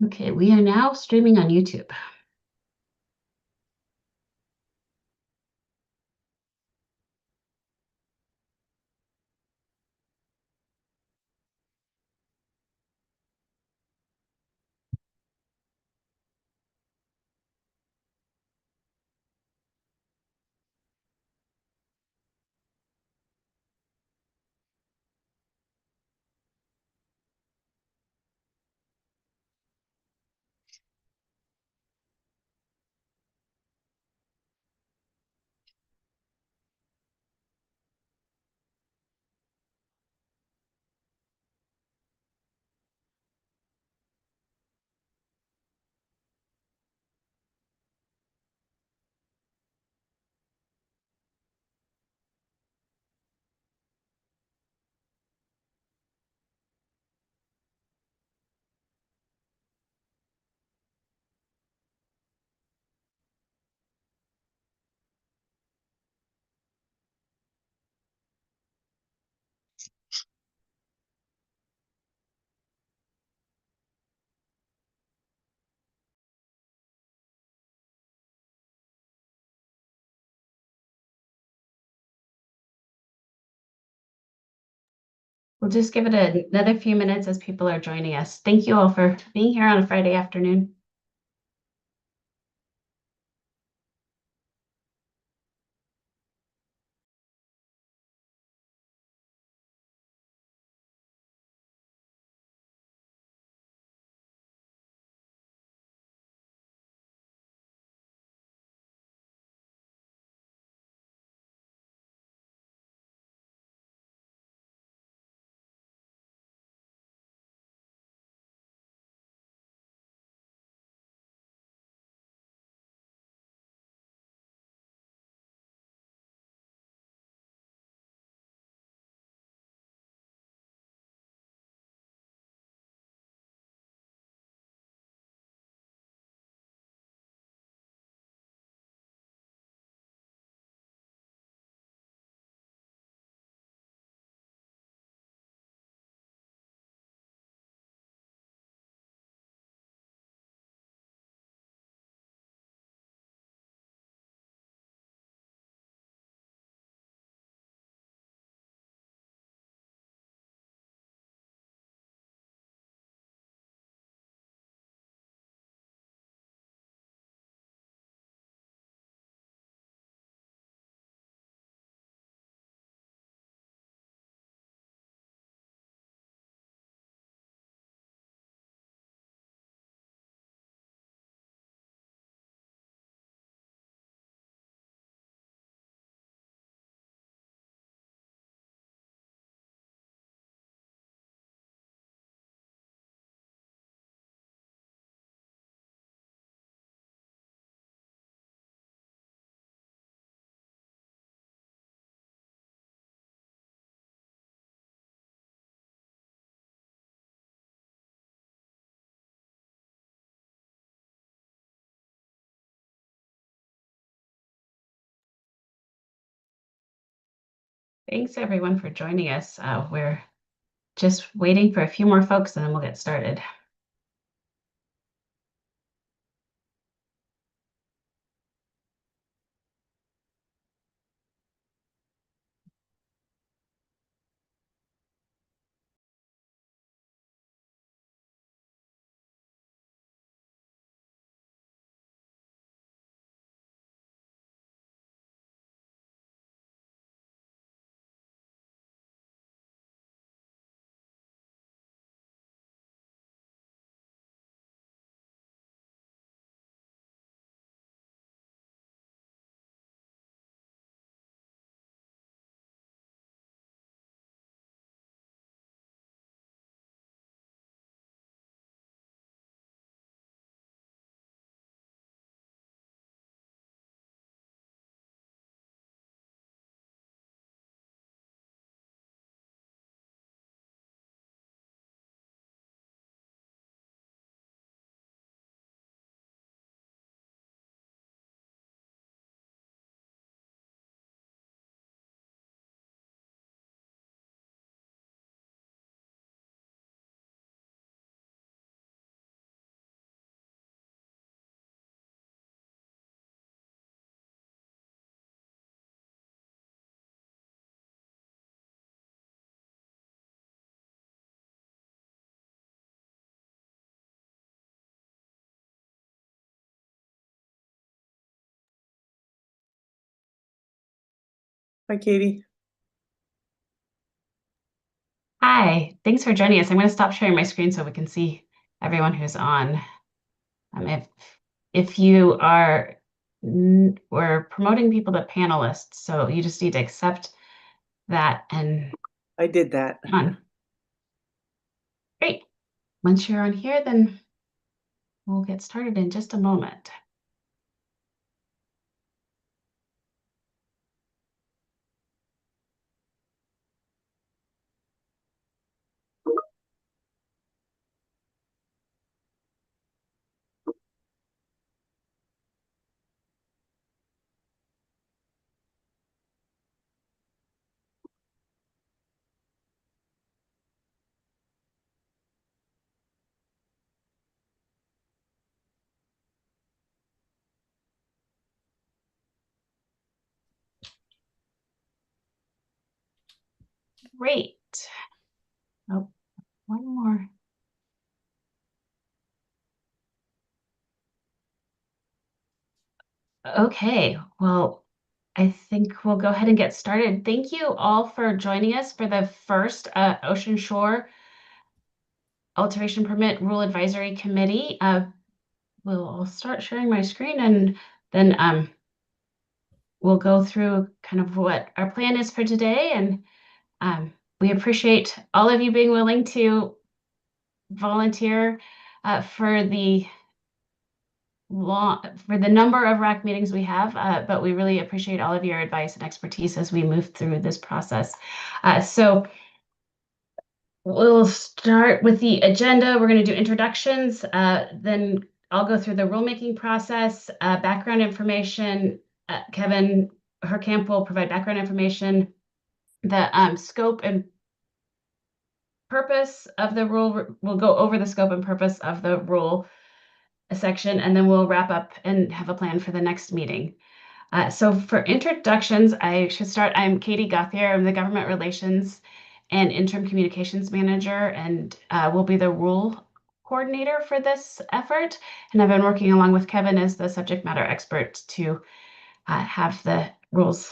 Okay, we are now streaming on YouTube. We'll just give it another few minutes as people are joining us. Thank you all for being here on a Friday afternoon. Thanks everyone for joining us. We're just waiting for a few more folks and then we'll get started. Hi, Katie. Hi, thanks for joining us. I'm going to stop sharing my screen so we can see everyone who's on. If you are, we're promoting people to panelists, so you just need to accept that and I did that. on. Great. Once you're on here, then we'll get started in just a moment. Great. Oh, one more. Okay, well, I think we'll go ahead and get started. Thank you all for joining us for the first Ocean Shore Alteration Permit Rule Advisory Committee. I'll start sharing my screen and then we'll go through kind of what our plan is for today. And we appreciate all of you being willing to volunteer for the number of RAC meetings we have, but we really appreciate all of your advice and expertise as we move through this process. So we'll start with the agenda. We're going to do introductions, then I'll go through the rulemaking process, background information. Kevin Herkamp will provide background information, the scope and purpose of the rule. We'll go over the scope and purpose of the rule section, and then we'll wrap up and have a plan for the next meeting. So for introductions, I should start. I'm Katie Gauthier. I'm the Government Relations and Interim Communications Manager, and will be the rule coordinator for this effort. And I've been working along with Kevin as the subject matter expert to have the rules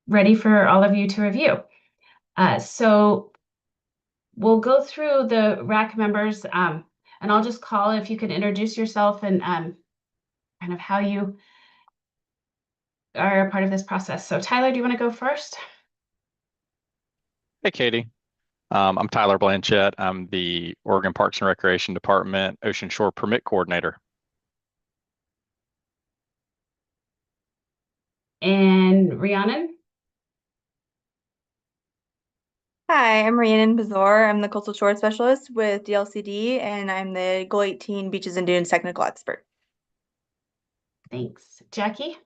ready for all of you to review. So we'll go through the RAC members, and I'll just call if you could introduce yourself and kind of how you are a part of this process. So Tyler, do you want to go first? Hey, Katie. I'm Tyler Blanchett. I'm the Oregon Parks and Recreation Department Ocean Shore Permit Coordinator. And Rhiannon? Hi, I'm Rhiannon Bazor. I'm the Coastal Shore Specialist with DLCD, and I'm the Goal 18 Beaches and Dunes Technical Expert. Thanks. Jackie?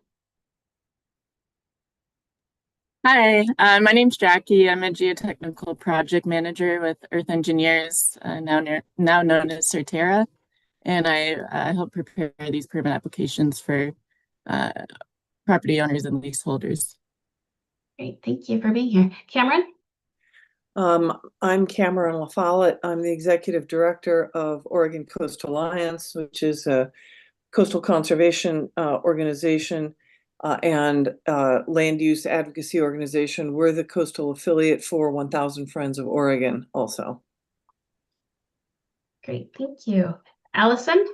Hi, my name's Jackie. I'm a geotechnical project manager with Earth Engineers, now known as Certerra, and I help prepare these permit applications for property owners and leaseholders. Great, thank you for being here. Cameron? I'm Cameron LaFollette. I'm the Executive Director of Oregon Coastal Alliance, which is a coastal conservation organization and land use advocacy organization. We're the coastal affiliate for 1,000 Friends of Oregon also. Great, thank you. Allison?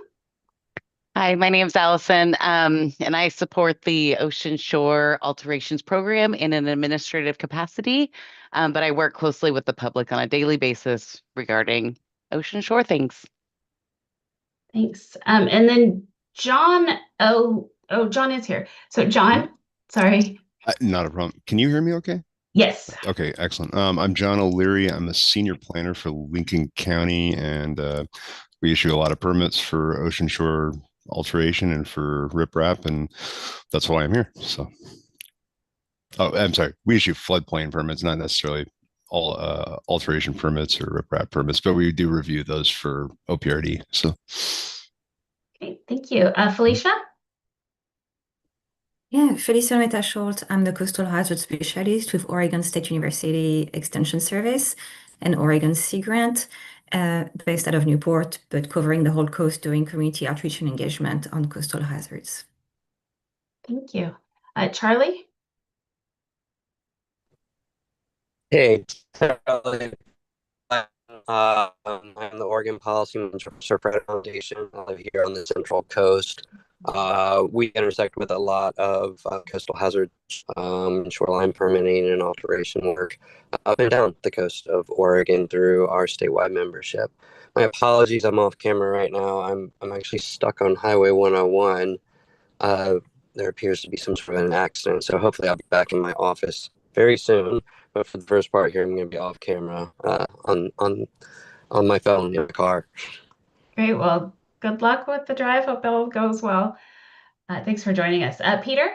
Hi, my name's Allison, and I support the Ocean Shore Alterations Program in an administrative capacity, but I work closely with the public on a daily basis regarding ocean shore things. Thanks. And then John, John is here. So John, sorry. Not a problem. Can you hear me okay? Yes. Okay, excellent. I'm John O'Leary. I'm a senior planner for Lincoln County, and we issue a lot of permits for ocean shore alteration and for riprap, and that's why I'm here. So, oh, I'm sorry. We issue floodplain permits, not necessarily all alteration permits or riprap permits, but we do review those for OPRD. So, Great, thank you. Felicia? Yeah, Felicia Meta-Schultz. I'm the Coastal Hazard Specialist with Oregon State University Extension Service and Oregon Sea Grant, based out of Newport, but covering the whole coast doing community outreach and engagement on coastal hazards. Thank you. Charlie? Hey, Charlie. I'm the Oregon Policy Manager for Surfrider Foundation. I live here on the Central Coast. We intersect with a lot of coastal hazards, shoreline permitting and alteration work up and down the coast of Oregon through our statewide membership. My apologies, I'm off camera right now. I'm actually stuck on Highway 101. There appears to be some sort of an accident, so hopefully I'll be back in my office very soon. But for the first part here, I'm going to be off camera on my phone in the car. Great. Well, good luck with the drive. Hope it all goes well. Thanks for joining us. Peter?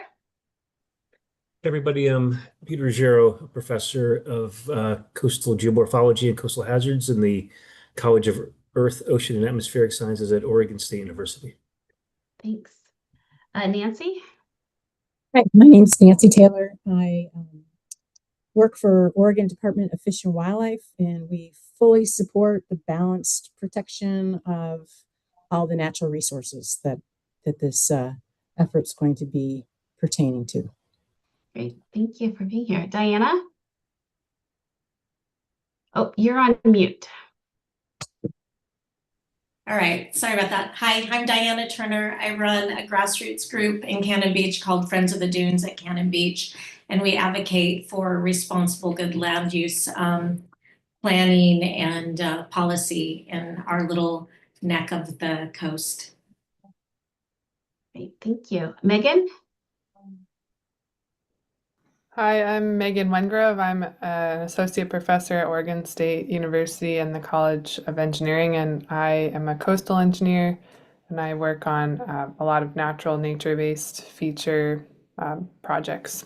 Everybody, I'm Peter Ruggiero, a professor of coastal geomorphology and coastal hazards in the College of Earth, Ocean, and Atmospheric Sciences at Oregon State University. Thanks. Nancy? Hi, my name's Nancy Taylor. I work for Oregon Department of Fish and Wildlife, and we fully support the balanced protection of all the natural resources that this effort's going to be pertaining to. Great. Thank you for being here. Diana? Oh, you're on mute. All right, sorry about that. Hi, I'm Diana Turner. I run a grassroots group in Cannon Beach called Friends of the Dunes at Cannon Beach, and we advocate for responsible good land use planning and policy in our little neck of the coast. Great, thank you. Megan? Hi, I'm Megan Wengrove. I'm an associate professor at Oregon State University and the College of Engineering, and I am a coastal engineer, and I work on a lot of natural nature-based feature projects.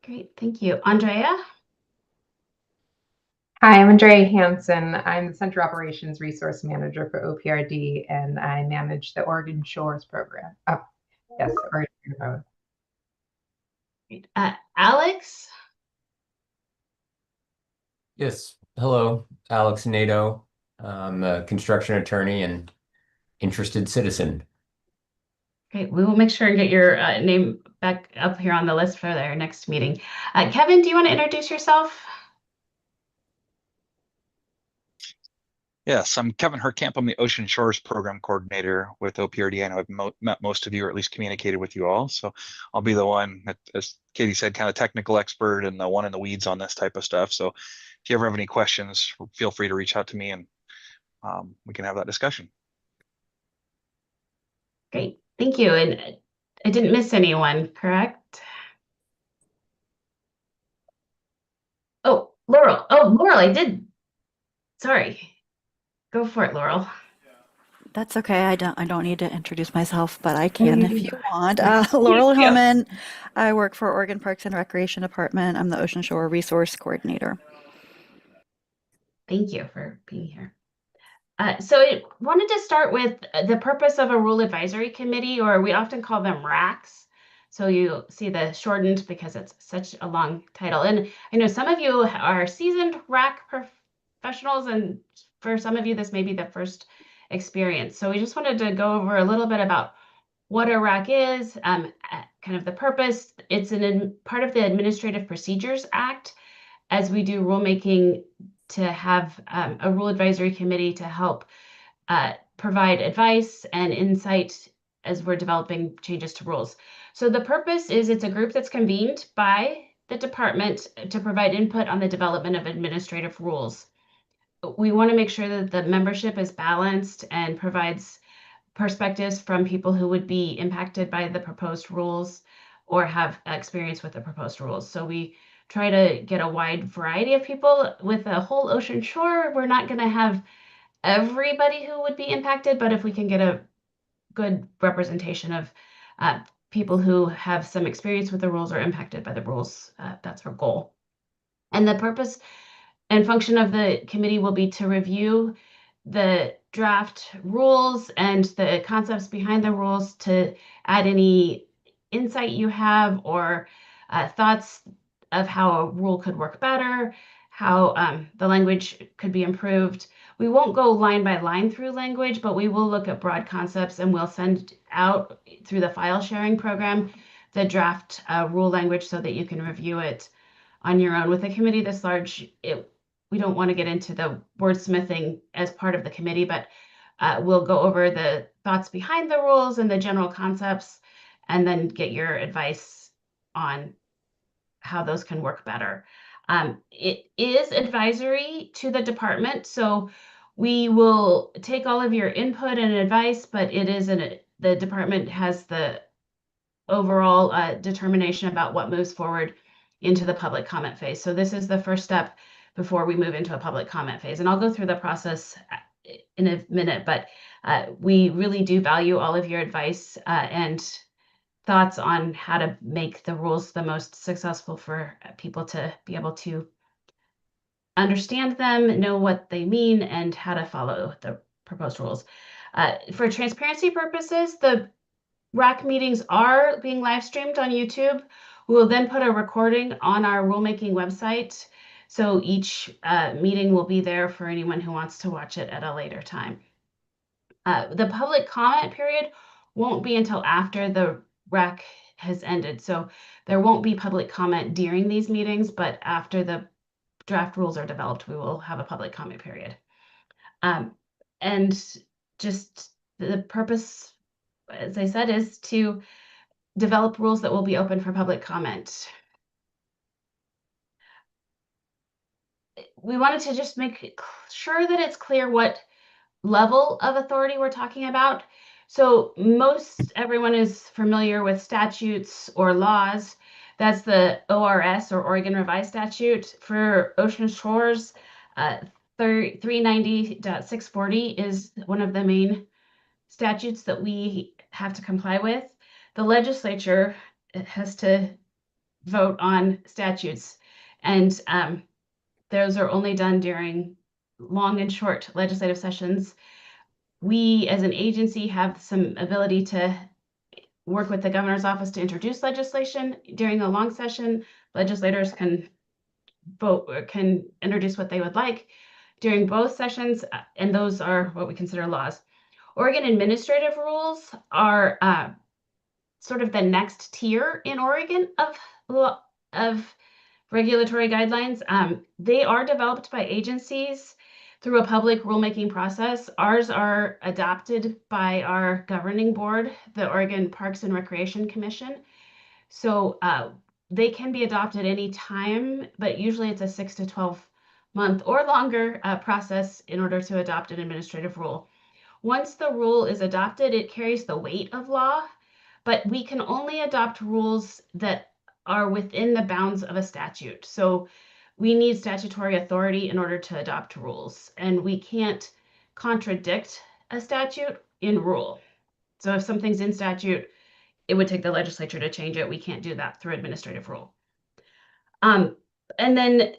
Great, thank you. Andrea? Hi, I'm Andrea Hansen. I'm the Center Operations Resource Manager for OPRD, and I manage the Oregon Shores program. Oregon program. Great. Alex? Yes, hello, Alex Nato. I'm a construction attorney and interested citizen. Great, we will make sure and get your name back up here on the list for our next meeting. Kevin, do you want to introduce yourself? Yes, I'm Kevin Herkamp. I'm the Ocean Shores Program Coordinator with OPRD. I know I've met most of you, or at least communicated with you all. So I'll be the one that, as Katie said, kind of technical expert and the one in the weeds on this type of stuff. So if you ever have any questions, feel free to reach out to me and we can have that discussion. Great, thank you. And I didn't miss anyone, correct? Oh, Laurel. Oh, Laurel, I did. Sorry. Go for it, Laurel. That's okay. I don't need to introduce myself, but I can if you want. Laurel Hillman. I work for Oregon Parks and Recreation Department. I'm the Ocean Shore Resource Coordinator. Thank you for being here. So I wanted to start with the purpose of a rule advisory committee, or we often call them RACs. So you see the shortened because it's such a long title. And I know some of you are seasoned RAC professionals, and for some of you, this may be the first experience. So we just wanted to go over a little bit about what a RAC is, kind of the purpose. It's part of the Administrative Procedures Act, as we do rulemaking, to have a rule advisory committee to help provide advice and insight as we're developing changes to rules. So the purpose is it's a group that's convened by the department to provide input on the development of administrative rules. We want to make sure that the membership is balanced and provides perspectives from people who would be impacted by the proposed rules or have experience with the proposed rules. So we try to get a wide variety of people. With a whole ocean shore, we're not going to have everybody who would be impacted, but if we can get a good representation of people who have some experience with the rules or impacted by the rules, that's our goal. And the purpose and function of the committee will be to review the draft rules and the concepts behind the rules, to add any insight you have or thoughts of how a rule could work better, how the language could be improved. We won't go line by line through language, but we will look at broad concepts, and we'll send out through the file sharing program the draft rule language so that you can review it on your own. With a committee this large, we don't want to get into the wordsmithing as part of the committee, but we'll go over the thoughts behind the rules and the general concepts, and then get your advice on how those can work better. It is advisory to the department, so we will take all of your input and advice, but the department has the overall determination about what moves forward into the public comment phase. So this is the first step before we move into a public comment phase. And I'll go through the process in a minute, but we really do value all of your advice and thoughts on how to make the rules the most successful for people to be able to understand them, know what they mean, and how to follow the proposed rules. For transparency purposes, the RAC meetings are being live streamed on YouTube. We will then put a recording on our rulemaking website. So each meeting will be there for anyone who wants to watch it at a later time. The public comment period won't be until after the RAC has ended. So there won't be public comment during these meetings, but after the draft rules are developed, we will have a public comment period. And just the purpose, as I said, is to develop rules that will be open for public comment. We wanted to just make sure that it's clear what level of authority we're talking about. So most everyone is familiar with statutes or laws. That's the ORS, or Oregon Revised Statute. For ocean shores, 390.640 is one of the main statutes that we have to comply with. The legislature has to vote on statutes, and those are only done during long and short legislative sessions. We, as an agency, have some ability to work with the governor's office to introduce legislation during a long session. Legislators can vote or can introduce what they would like during both sessions, and those are what we consider laws. Oregon administrative rules are sort of the next tier in Oregon of regulatory guidelines. They are developed by agencies through a public rulemaking process. Ours are adopted by our governing board, the Oregon Parks and Recreation Commission. So they can be adopted any time, but usually it's a 6 to 12 month or longer process in order to adopt an administrative rule. Once the rule is adopted, it carries the weight of law, but we can only adopt rules that are within the bounds of a statute. So we need statutory authority in order to adopt rules, and we can't contradict a statute in rule. So if something's in statute, it would take the legislature to change it. We can't do that through administrative rule. And then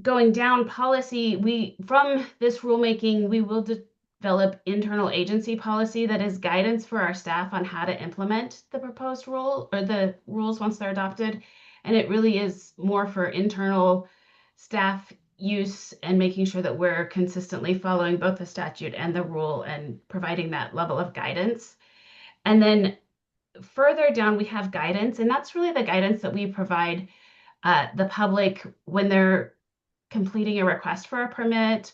going down policy, from this rulemaking, we will develop internal agency policy that is guidance for our staff on how to implement the proposed rule or the rules once they're adopted. And it really is more for internal staff use and making sure that we're consistently following both the statute and the rule and providing that level of guidance. And then further down, we have guidance, and that's really the guidance that we provide the public when they're completing a request for a permit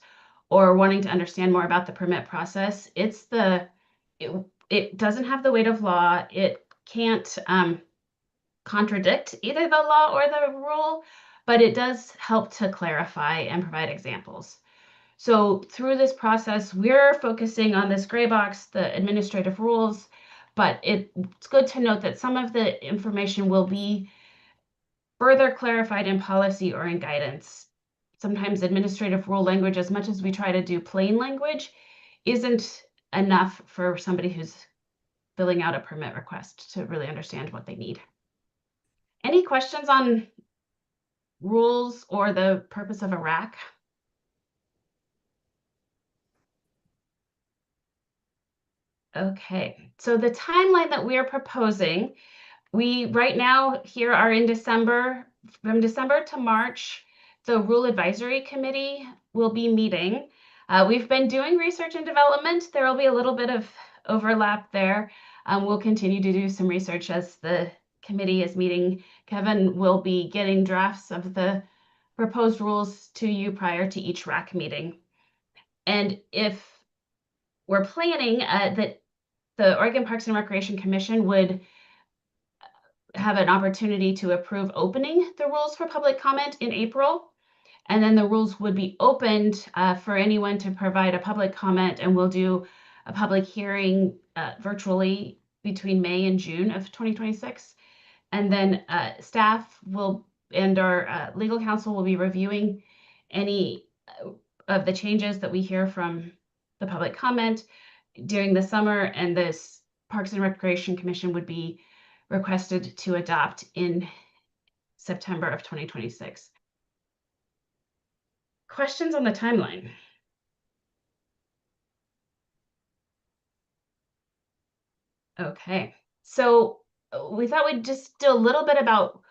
or wanting to understand more about the permit process. It doesn't have the weight of law. It can't contradict either the law or the rule, but it does help to clarify and provide examples. So through this process, we're focusing on this gray box, the administrative rules, but it's good to note that some of the information will be further clarified in policy or in guidance. Sometimes administrative rule language, as much as we try to do plain language, isn't enough for somebody who's filling out a permit request to really understand what they need. Any questions on rules or the purpose of a RAC? Okay, so the timeline that we are proposing, we right now here are in December. From December to March, the Rule Advisory Committee will be meeting. We've been doing research and development. There will be a little bit of overlap there. We'll continue to do some research as the committee is meeting Kevin will be getting drafts of the proposed rules to you prior to each RAC meeting. And if we're planning that the Oregon Parks and Recreation Commission would have an opportunity to approve opening the rules for public comment in April. And then the rules would be opened for anyone to provide a public comment, and we'll do a public hearing virtually between May and June of 2026. And then staff will and our legal counsel will be reviewing any of the changes that we hear from the public comment during the summer, and this Parks and Recreation Commission would be requested to adopt in September of 2026. Questions on the timeline? Okay, so we thought we'd just do a little bit about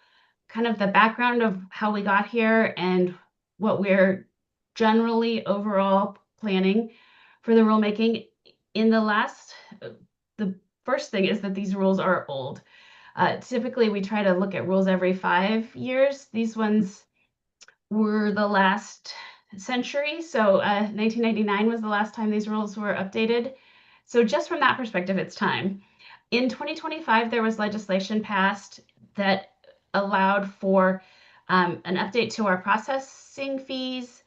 kind of the background of how we got here and what we're generally overall planning for the rulemaking. In the first thing is that these rules are old. Typically, we try to look at rules every 5 years. These ones were the last century. So 1999 was the last time these rules were updated. So just from that perspective, it's time. In 2025, there was legislation passed that allowed for an update to our processing fees,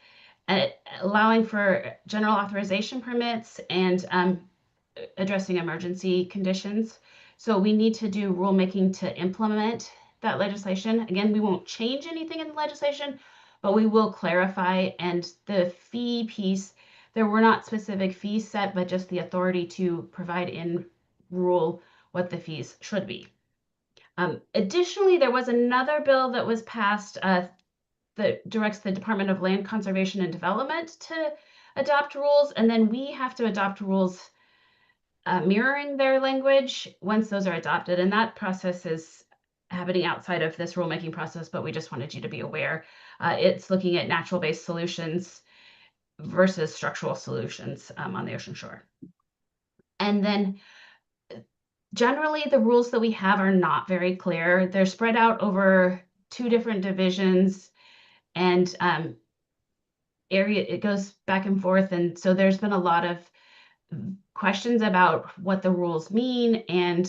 allowing for general authorization permits, and addressing emergency conditions. So we need to do rulemaking to implement that legislation. Again, we won't change anything in the legislation, but we will clarify. And the fee piece, there were not specific fees set, but just the authority to provide in rule what the fees should be. Additionally, there was another bill that was passed that directs the Department of Land Conservation and Development to adopt rules, and then we have to adopt rules mirroring their language once those are adopted. And that process is happening outside of this rulemaking process, but we just wanted you to be aware. It's looking at natural-based solutions versus structural solutions on the ocean shore. And then generally, the rules that we have are not very clear. They're spread out over 2 different divisions, and it goes back and forth. And so there's been a lot of questions about what the rules mean, and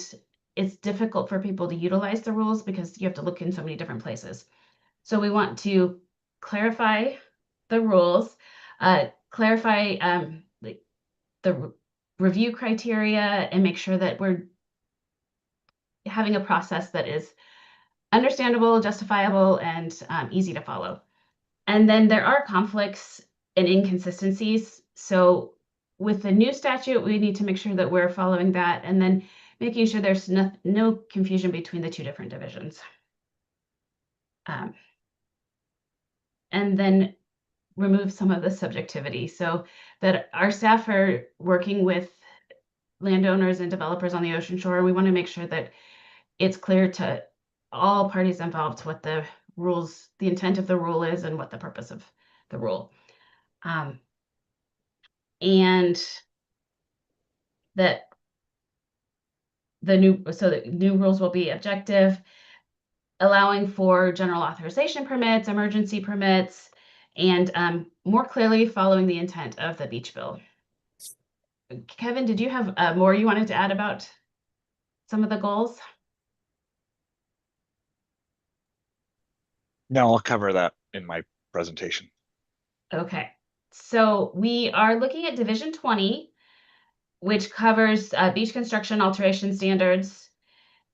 it's difficult for people to utilize the rules because you have to look in so many different places. So we want to clarify the rules, clarify the review criteria, and make sure that we're having a process that is understandable, justifiable, and easy to follow. And then there are conflicts and inconsistencies. So with the new statute, we need to make sure that we're following that, and then making sure there's no confusion between the 2 different divisions. And then remove some of the subjectivity so that our staff are working with landowners and developers on the ocean shore. We want to make sure that it's clear to all parties involved what the rules, the intent of the rule is, and what the purpose of the rule. And that the new rules will be objective, allowing for general authorization permits, emergency permits, and more clearly following the intent of the beach bill. Kevin, did you have more you wanted to add about some of the goals? No, I'll cover that in my presentation. Okay, so we are looking at Division 20, which covers beach construction alteration standards.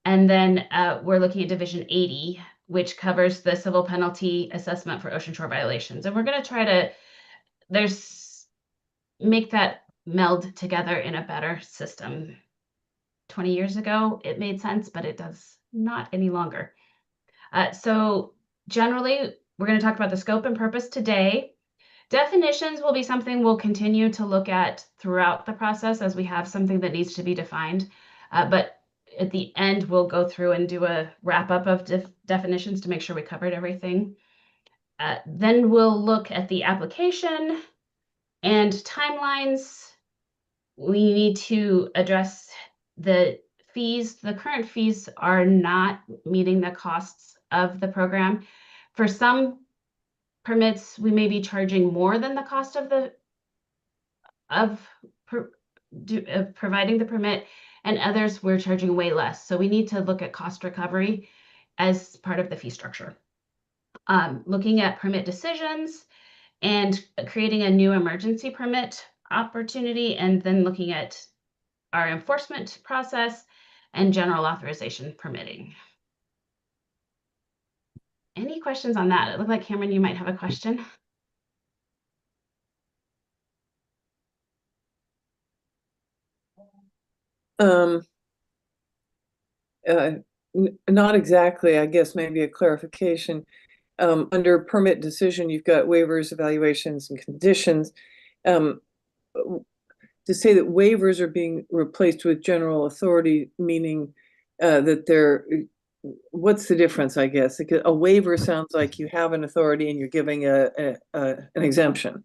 And then we're looking at Division 80, which covers the civil penalty assessment for ocean shore violations. And we're going to try to make that meld together in a better system. 20 years ago, it made sense, but it does not any longer. So generally, we're going to talk about the scope and purpose today. Definitions will be something we'll continue to look at throughout the process as we have something that needs to be defined. But at the end, we'll go through and do a wrap up of definitions to make sure we covered everything. Then we'll look at the application and timelines. We need to address the fees. The current fees are not meeting the costs of the program. For some permits, we may be charging more than the cost of providing the permit, and others we're charging way less. So we need to look at cost recovery as part of the fee structure. Looking at permit decisions and creating a new emergency permit opportunity, and then looking at our enforcement process and general authorization permitting. Any questions on that? It looked like Cameron, you might have a question. Not exactly, I guess maybe a clarification. Under permit decision, you've got waivers, evaluations, and conditions. To say that waivers are being replaced with general authority, meaning that they're, what's the difference, I guess? A waiver sounds like you have an authority and you're giving an exemption.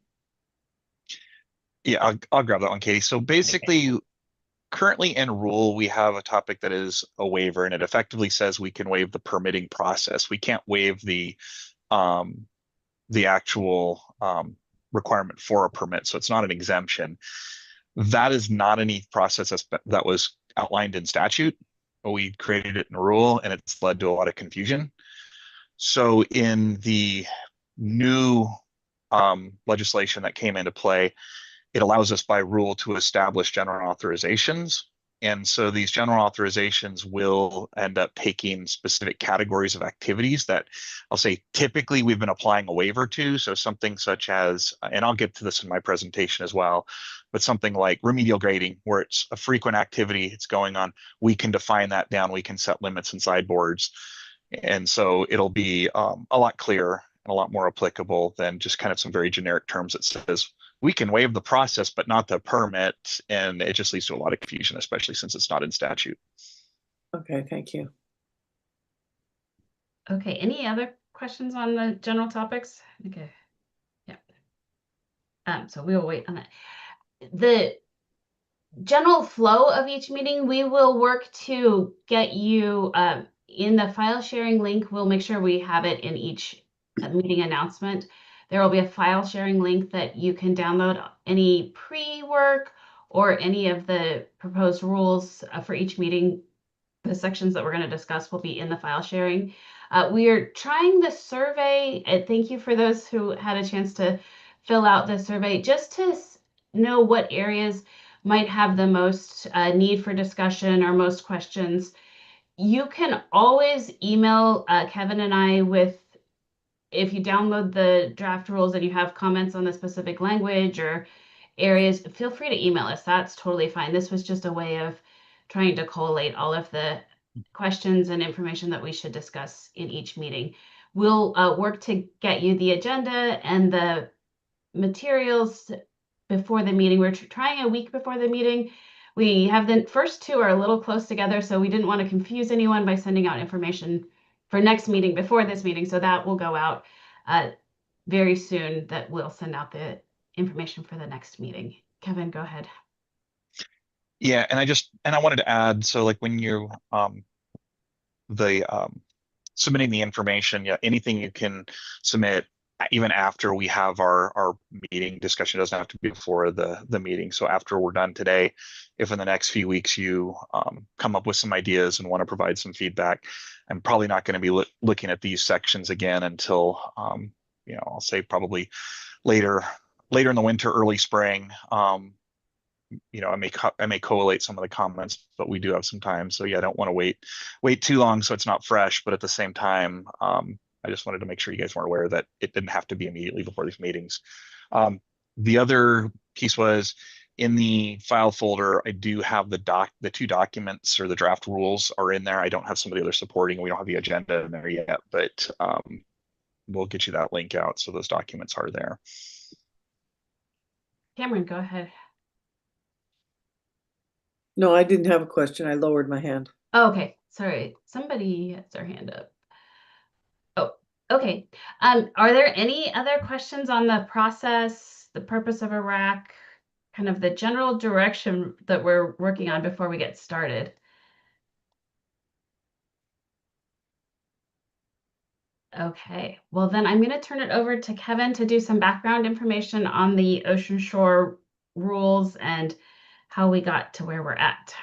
Yeah, I'll grab that one, Katie. So basically, currently in rule, we have a topic that is a waiver, and it effectively says we can waive the permitting process. We can't waive the actual requirement for a permit, so it's not an exemption. That is not any process that was outlined in statute. We created it in rule, and it's led to a lot of confusion. So in the new legislation that came into play, it allows us by rule to establish general authorizations. And so these general authorizations will end up taking specific categories of activities that I'll say typically we've been applying a waiver to. So something such as, and I'll get to this in my presentation as well, but something like remedial grading, where it's a frequent activity, it's going on, we can define that down, we can set limits and sideboards. And so it'll be a lot clearer and a lot more applicable than just kind of some very generic terms that says, we can waive the process, but not the permit. And it just leads to a lot of confusion, especially since it's not in statute. Okay, thank you. Okay, any other questions on the general topics? Okay, yeah. So we will wait on that. The general flow of each meeting, we will work to get you in the file sharing link. We'll make sure we have it in each meeting announcement. There will be a file sharing link that you can download any pre-work or any of the proposed rules for each meeting. The sections that we're going to discuss will be in the file sharing. We are trying the survey, and thank you for those who had a chance to fill out the survey, just to know what areas might have the most need for discussion or most questions. You can always email Kevin and I with, if you download the draft rules and you have comments on the specific language or areas, feel free to email us. That's totally fine. This was just a way of trying to collate all of the questions and information that we should discuss in each meeting. We'll work to get you the agenda and the materials before the meeting. We're trying a week before the meeting. We have the first two are a little close together, so we didn't want to confuse anyone by sending out information for next meeting before this meeting. So that will go out very soon, that we'll send out the information for the next meeting. Kevin, go ahead. Yeah, and I wanted to add, so like when you submitting the information, yeah, anything you can submit even after we have our meeting discussion. Doesn't have to be before the meeting. So after we're done today, if in the next few weeks you come up with some ideas and want to provide some feedback, I'm probably not going to be looking at these sections again until I'll say probably later in the winter, early spring. I may collate some of the comments, but we do have some time. So yeah, I don't want to wait too long so it's not fresh. But at the same time, I just wanted to make sure you guys weren't aware that it didn't have to be immediately before these meetings. The other piece was in the file folder, I do have the two documents, or the draft rules are in there. I don't have some of the other supporting. We don't have the agenda in there yet, but we'll get you that link out so those documents are there. Cameron, go ahead. No, I didn't have a question. I lowered my hand. Oh, okay, sorry. Somebody has their hand up. Oh, okay. Are there any other questions on the process, the purpose of a RAC, kind of the general direction that we're working on before we get started? Okay, well then I'm going to turn it over to Kevin to do some background information on the Ocean Shore rules and how we got to where we're at.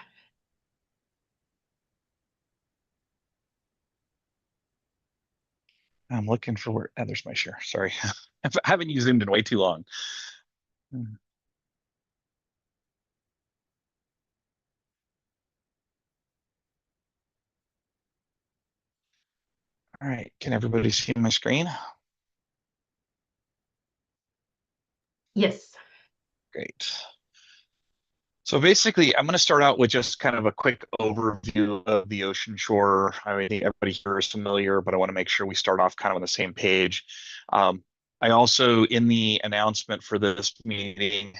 I'm looking for where, there's my share. Sorry. I haven't used Zoomed in way too long. All right, can everybody see my screen? Yes. Great. So basically, I'm going to start out with just kind of a quick overview of the Ocean Shore. I mean, everybody here is familiar, but I want to make sure we start off kind of on the same page. I also, in the announcement for this meeting,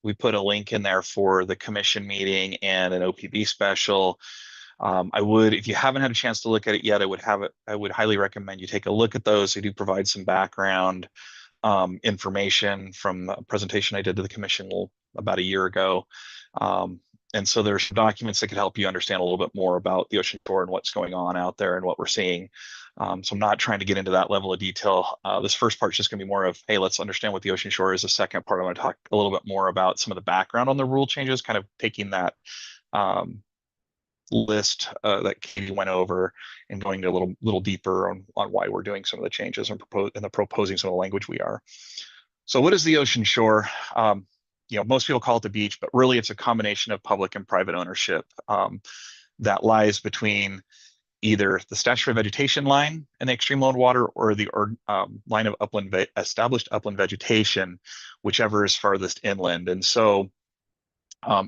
we put a link in there for the commission meeting and an OPB special. If you haven't had a chance to look at it yet, I would highly recommend you take a look at those. They do provide some background information from a presentation I did to the commission about a year ago. And so there's some documents that could help you understand a little bit more about the Ocean Shore and what's going on out there and what we're seeing. So I'm not trying to get into that level of detail. This first part is just going to be more of, hey, let's understand what the Ocean Shore is. The second part, I want to talk a little bit more about some of the background on the rule changes, kind of taking that list that Katie went over and going a little deeper on why we're doing some of the changes and proposing some of the language we are. So what is the Ocean Shore? Most people call it the beach, but really it's a combination of public and private ownership that lies between either the statutory vegetation line in the extreme low water or the line of established upland vegetation, whichever is farthest inland. And so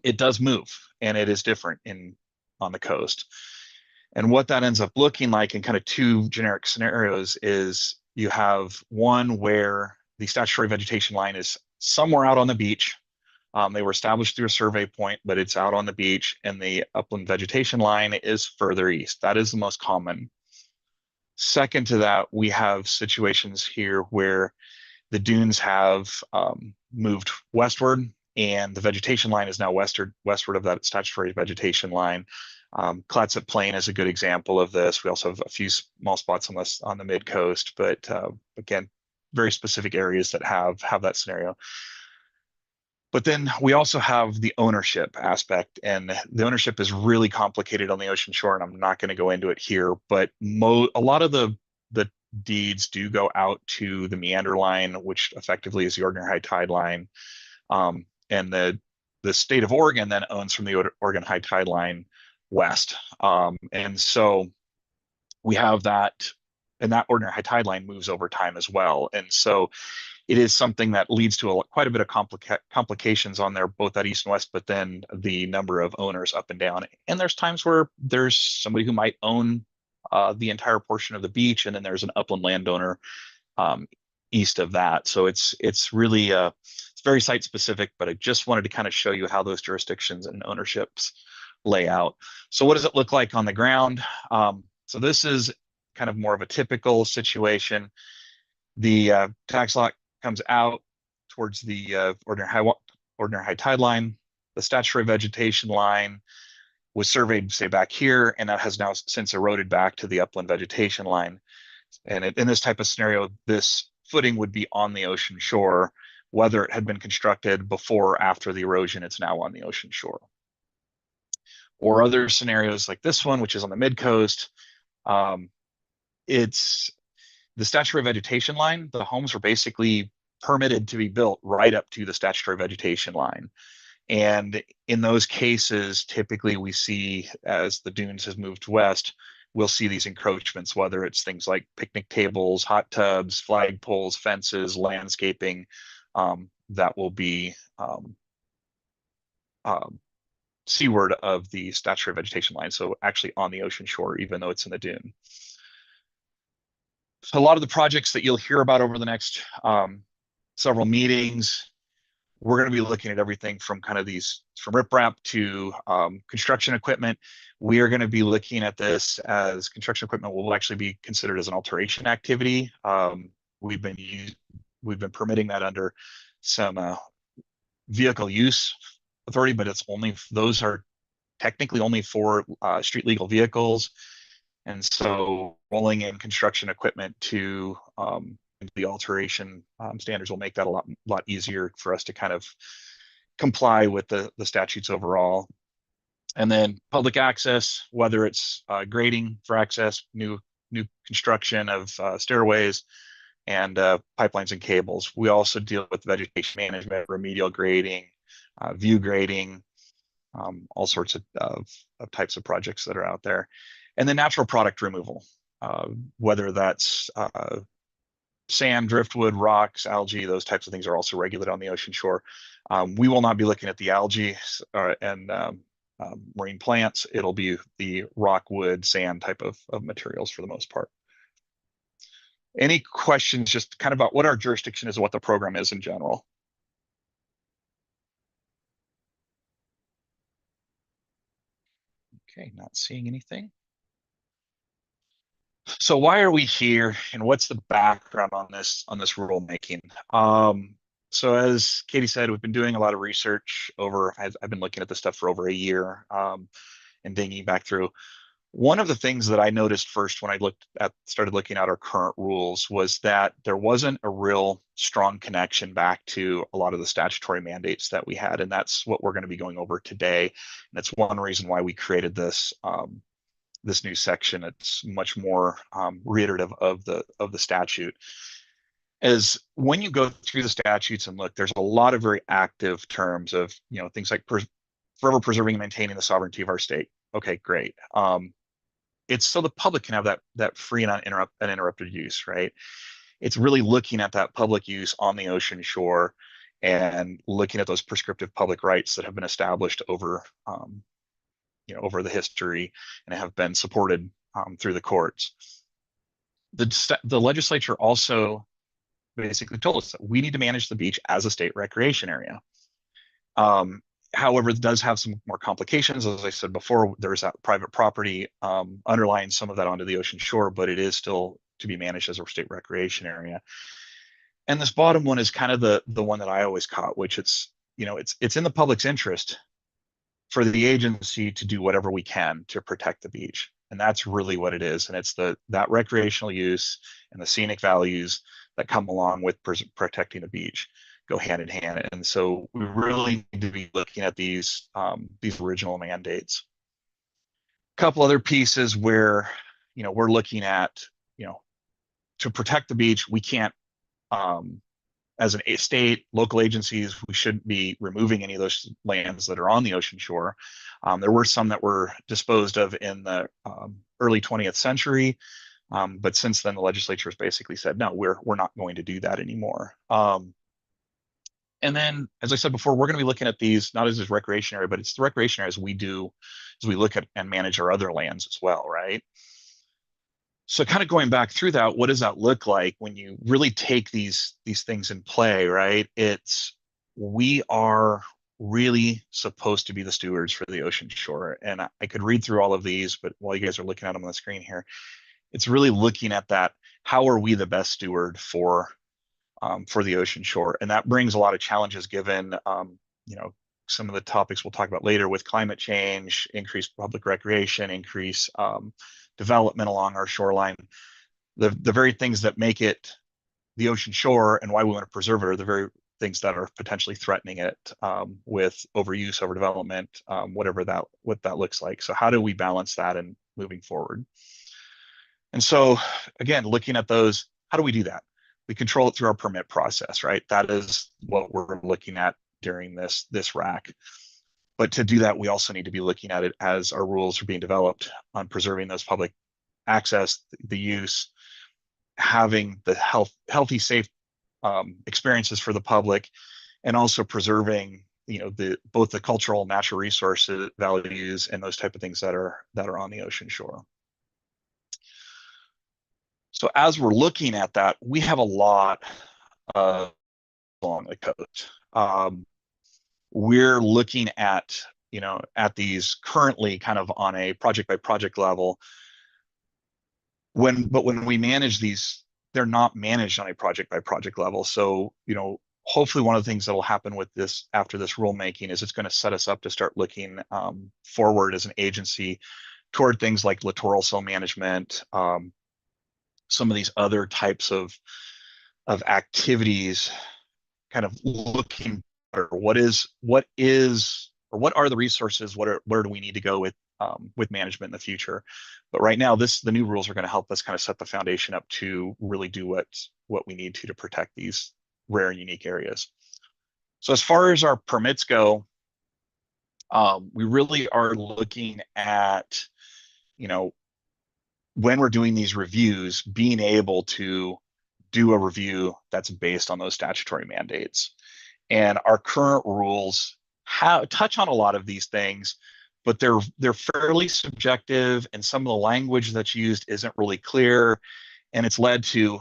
it does move, and it is different on the coast. And what that ends up looking like in kind of two generic scenarios is you have one where the statutory vegetation line is somewhere out on the beach. They were established through a survey point, but it's out on the beach, and the upland vegetation line is further east. That is the most common. Second to that, we have situations here where the dunes have moved westward, and the vegetation line is now westward of that statutory vegetation line. Clatsop Plain is a good example of this. We also have a few small spots on the mid coast, but again, very specific areas that have that scenario. But then we also have the ownership aspect, and the ownership is really complicated on the Ocean Shore, and I'm not going to go into it here, but a lot of the deeds do go out to the meander line, which effectively is the ordinary high tide line. And the state of Oregon then owns from the Oregon high tide line west. And so we have that, and that ordinary high tide line moves over time as well. And so it is something that leads to quite a bit of complications on there, both at east and west, but then the number of owners up and down. And there's times where there's somebody who might own the entire portion of the beach, and then there's an upland landowner east of that. So it's really it's very site specific, but I just wanted to kind of show you how those jurisdictions and ownerships lay out. So what does it look like on the ground? So this is kind of more of a typical situation. The tax lot comes out towards the ordinary high tide line. The statutory vegetation line was surveyed, say, back here, and that has now since eroded back to the upland vegetation line. And in this type of scenario, this footing would be on the Ocean Shore, whether it had been constructed before or after the erosion, it's now on the Ocean Shore. Or other scenarios like this one, which is on the mid coast, it's the statutory vegetation line. The homes were basically permitted to be built right up to the statutory vegetation line. And in those cases, typically we see, as the dunes has moved west, we'll see these encroachments, whether it's things like picnic tables, hot tubs, flagpoles, fences, landscaping, that will be seaward of the statutory vegetation line. So actually on the Ocean Shore, even though it's in the dune. So a lot of the projects that you'll hear about over the next several meetings, we're going to be looking at everything from kind of from riprap to construction equipment. We are going to be looking at this as construction equipment will actually be considered as an alteration activity. We've been permitting that under some vehicle use authority, but those are technically only for street legal vehicles. And so rolling in construction equipment to the alteration standards will make that a lot easier for us to kind of comply with the statutes overall. And then public access, whether it's grading for access, new construction of stairways and pipelines and cables. We also deal with vegetation management, remedial grading, view grading, all sorts of types of projects that are out there. And then natural product removal, whether that's sand, driftwood, rocks, algae, those types of things are also regulated on the ocean shore. We will not be looking at the algae and marine plants. It'll be the rock, wood, sand type of materials for the most part. Any questions just kind of about what our jurisdiction is, what the program is in general? Okay, not seeing anything. So why are we here, and what's the background on this rulemaking? So as Katie said, we've been doing a lot of research I've been looking at this stuff for over a year and digging back through. One of the things that I noticed first when I started looking at our current rules was that there wasn't a real strong connection back to a lot of the statutory mandates that we had, and that's what we're going to be going over today. And that's one reason why we created this this new section. It's much more reiterative of the statute. As when you go through the statutes and look, there's a lot of very active terms of things like forever preserving and maintaining the sovereignty of our state. Okay, great. It's so the public can have that free and uninterrupted use, right? It's really looking at that public use on the ocean shore and looking at those prescriptive public rights that have been established over over the history and have been supported through the courts. The legislature also basically told us that we need to manage the beach as a state recreation area. However, it does have some more complications. As I said before, there's that private property underlying some of that onto the ocean shore, but it is still to be managed as a state recreation area. And this bottom one is kind of the one that I always caught, which it's in the public's interest for the agency to do whatever we can to protect the beach. And that's really what it is. And it's that recreational use and the scenic values that come along with protecting the beach go hand in hand. And so we really need to be looking at these original mandates. A couple other pieces where, we're looking at, to protect the beach, we can't, as a state, local agencies, we shouldn't be removing any of those lands that are on the ocean shore. There were some that were disposed of in the early 20th century, but since then the legislature has basically said, no, we're not going to do that anymore. And then, as I said before, we're going to be looking at these not as recreation area, but it's the recreation areas we do as we look at and manage our other lands as well, right? So kind of going back through that, what does that look like when you really take these things in play, right? We are really supposed to be the stewards for the ocean shore. And I could read through all of these, but while you guys are looking at them on the screen here, it's really looking at that. How are we the best steward for the ocean shore? And that brings a lot of challenges given, some of the topics we'll talk about later with climate change, increased public recreation, increased development along our shoreline. The very things that make it the ocean shore and why we want to preserve it are the very things that are potentially threatening it with overuse, overdevelopment, what that looks like. So how do we balance that and moving forward? And so again, looking at those, how do we do that? We control it through our permit process, right? That is what we're looking at during this RAC. But to do that, we also need to be looking at it as our rules are being developed on preserving those public access, the use, having the healthy, safe experiences for the public, and also preserving, both the cultural, natural resources, values, and those type of things that are on the ocean shore. So as we're looking at that, we have a lot along the coast. We're looking at these currently kind of on a project by project level. But when we manage these, they're not managed on a project by project level. So hopefully one of the things that will happen with this after this rulemaking is it's going to set us up to start looking forward as an agency toward things like littoral cell management, some of these other types of activities, kind of looking at what are the resources, where do we need to go with management in the future. But right now, the new rules are going to help us kind of set the foundation up to really do what we need to protect these rare and unique areas. So as far as our permits go, we really are looking at, when we're doing these reviews, being able to do a review that's based on those statutory mandates. And our current rules touch on a lot of these things, but they're fairly subjective, and some of the language that's used isn't really clear. And it's led to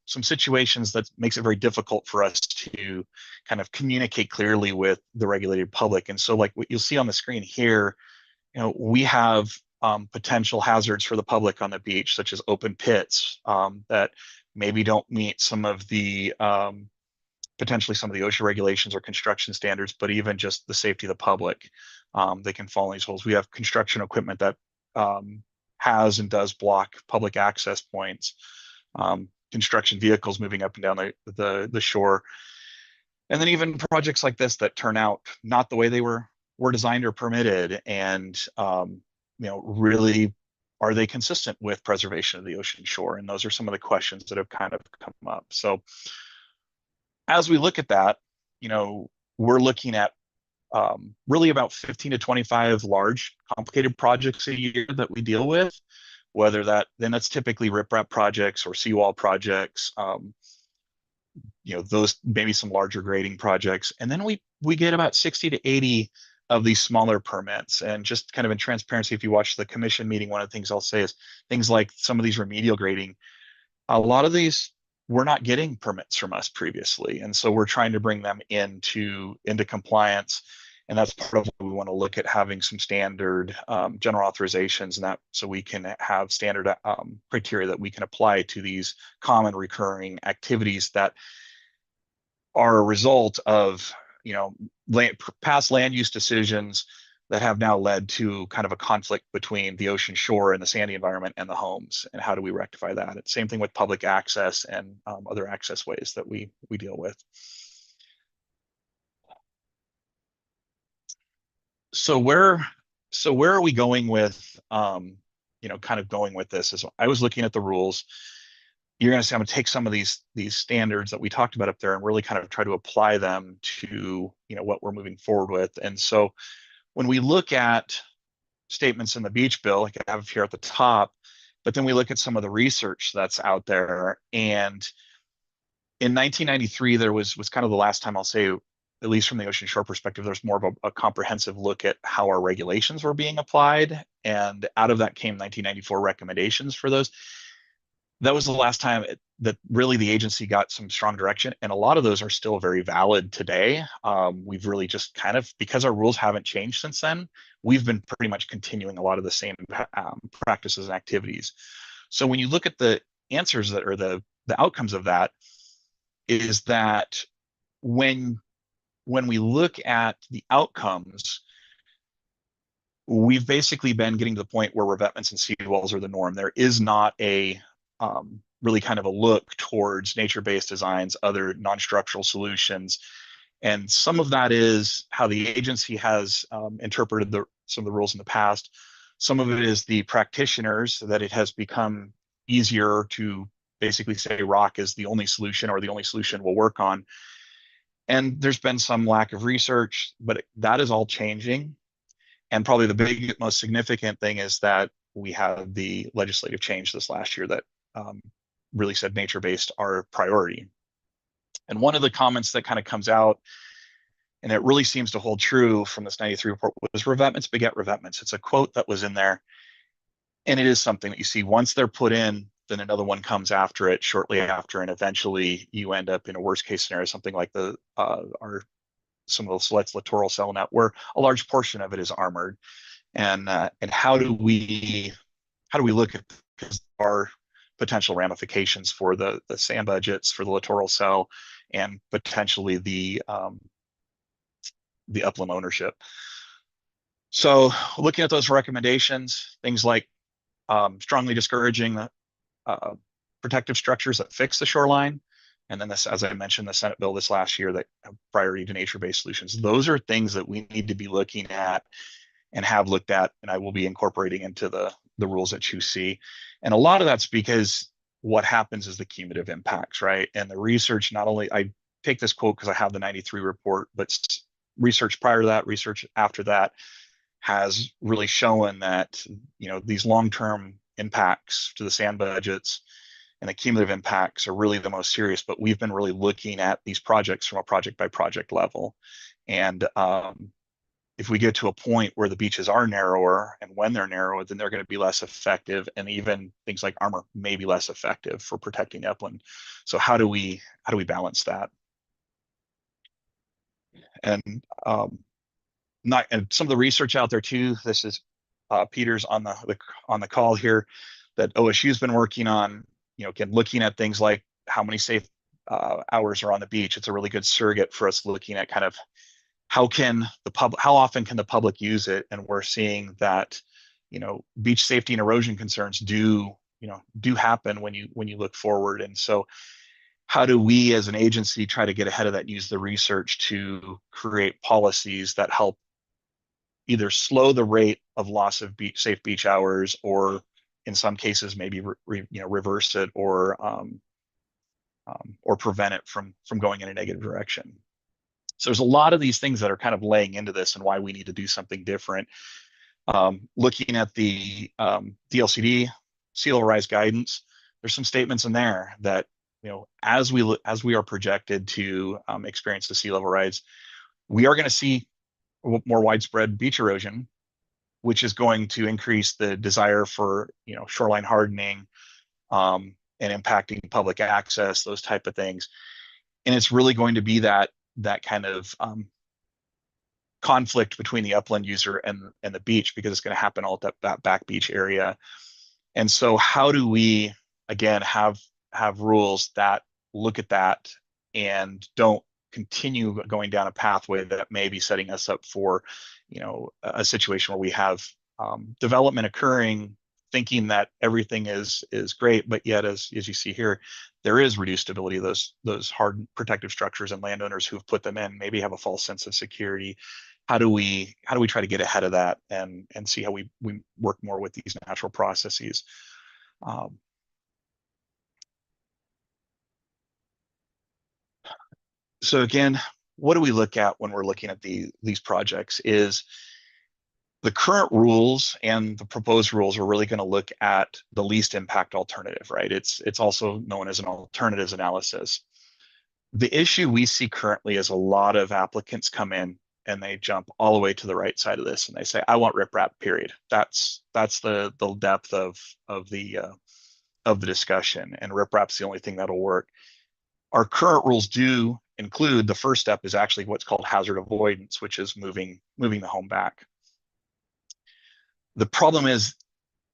some situations that makes it very difficult for us to kind of communicate clearly with the regulated public. And so like what you'll see on the screen here, we have potential hazards for the public on the beach, such as open pits that maybe don't meet some of the potentially some of the OSHA regulations or construction standards, but even just the safety of the public. They can fall in these holes. We have construction equipment that has and does block public access points, construction vehicles moving up and down the shore. And then even projects like this that turn out not the way they were designed or permitted. And, really, are they consistent with preservation of the ocean shore? And those are some of the questions that have kind of come up. So as we look at that, we're looking at really about 15 to 25 large, complicated projects a year that we deal with, whether that's typically riprap projects or seawall projects, those maybe some larger grading projects. And then we get about 60 to 80 of these smaller permits. And just kind of in transparency, if you watch the commission meeting, one of the things I'll say is things like some of these remedial grading, a lot of these we're not getting permits from us previously. And so we're trying to bring them into compliance. And that's part of what we want to look at, having some standard general authorizations, and that so we can have standard criteria that we can apply to these common recurring activities that are a result of past land use decisions that have now led to kind of a conflict between the ocean shore and the sandy environment and the homes. And how do we rectify that? It's same thing with public access and other access ways that we deal with. So where are we going with, kind of going with this? Is I was looking at the rules. You're going to see I'm going to take some of these standards that we talked about up there and really kind of try to apply them to what we're moving forward with. And so when we look at statements in the beach bill, like I have here at the top, but then we look at some of the research that's out there. And in 1993, there was kind of the last time, I'll say, at least from the ocean shore perspective, there's more of a comprehensive look at how our regulations were being applied. And out of that came 1994 recommendations for those. That was the last time that really the agency got some strong direction. And a lot of those are still very valid today. We've really just kind of, because our rules haven't changed since then, we've been pretty much continuing a lot of the same practices and activities. So when you look at the answers that are the outcomes of that, is that when we look at the outcomes, we've basically been getting to the point where revetments and seawalls are the norm. There is not a really kind of a look towards nature-based designs, other non-structural solutions. And some of that is how the agency has interpreted some of the rules in the past. Some of it is the practitioners, that it has become easier to basically say rock is the only solution, or the only solution we'll work on. And there's been some lack of research, but that is all changing. And probably the most significant thing is that we have the legislative change this last year that really said nature-based are a priority. And one of the comments that kind of comes out, and it really seems to hold true from this 93 report, was revetments beget revetments. It's a quote that was in there. And it is something that you see once they're put in, then another one comes after it shortly after, and eventually you end up in a worst case scenario, something like some of the Select's littoral cell net, where a large portion of it is armored. And how do we look at our potential ramifications for the SAM budgets, for the littoral cell, and potentially the upland ownership? So looking at those recommendations, things like strongly discouraging protective structures that fix the shoreline. And then this, as I mentioned, the Senate bill this last year that have priority to nature-based solutions. Those are things that we need to be looking at and have looked at, and I will be incorporating into the rules that you see. And a lot of that's because what happens is the cumulative impacts, right? And the research, not only, I take this quote because I have the 93 report, but research prior to that, research after that has really shown that, these long-term impacts to the sand budgets and the cumulative impacts are really the most serious. But we've been really looking at these projects from a project by project level. And if we get to a point where the beaches are narrower, and when they're narrower, then they're going to be less effective, and even things like armor may be less effective for protecting upland. So how do we balance that? And and some of the research out there too. This is Peter's on the call here, that OSU's been working on. Again, looking at things like how many safe hours are on the beach. It's a really good surrogate for us looking at kind of how often can the public use it, and we're seeing that beach safety and erosion concerns do happen when you look forward. And so how do we as an agency try to get ahead of that and use the research to create policies that help either slow the rate of loss of safe beach hours, or in some cases maybe reverse it, or prevent it from going in a negative direction. So there's a lot of these things that are kind of laying into this and why we need to do something different. Looking at the DLCD sea level rise guidance, there's some statements in there that as we are projected to experience the sea level rise, we are going to see more widespread beach erosion, which is going to increase the desire for shoreline hardening and impacting public access, those type of things. And it's really going to be that kind of conflict between the upland user and the beach, because it's going to happen all at that back beach area. And so how do we again have rules that look at that and don't continue going down a pathway that may be setting us up for a situation where we have development occurring, thinking that everything is great, but yet as you see here, there is reduced ability of those hard protective structures, and landowners who have put them in maybe have a false sense of security. How do we try to get ahead of that and see how we work more with these natural processes? So again, what do we look at when we're looking at these projects? Is the current rules and the proposed rules are really going to look at the least impact alternative, right? It's also known as an alternatives analysis. The issue we see currently is a lot of applicants come in and they jump all the way to the right side of this and they say, I want riprap, period. That's the depth of the discussion, and riprap's the only thing that'll work. Our current rules do include, the first step is actually what's called hazard avoidance, which is moving the home back. The problem is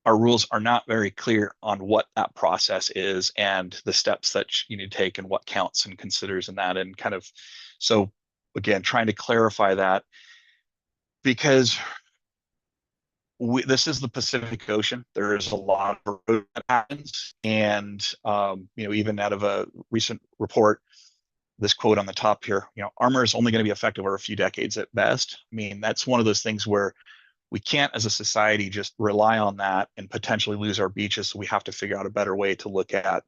our rules are not very clear on what that process is and the steps that you need to take and what counts and considers in that, and kind of, so again, trying to clarify that, because this is the Pacific Ocean. There is a lot of erosion that happens, and even out of a recent report, this quote on the top here, armor is only going to be effective over a few decades at best. I mean, that's one of those things where we can't as a society just rely on that and potentially lose our beaches. So we have to figure out a better way to look at,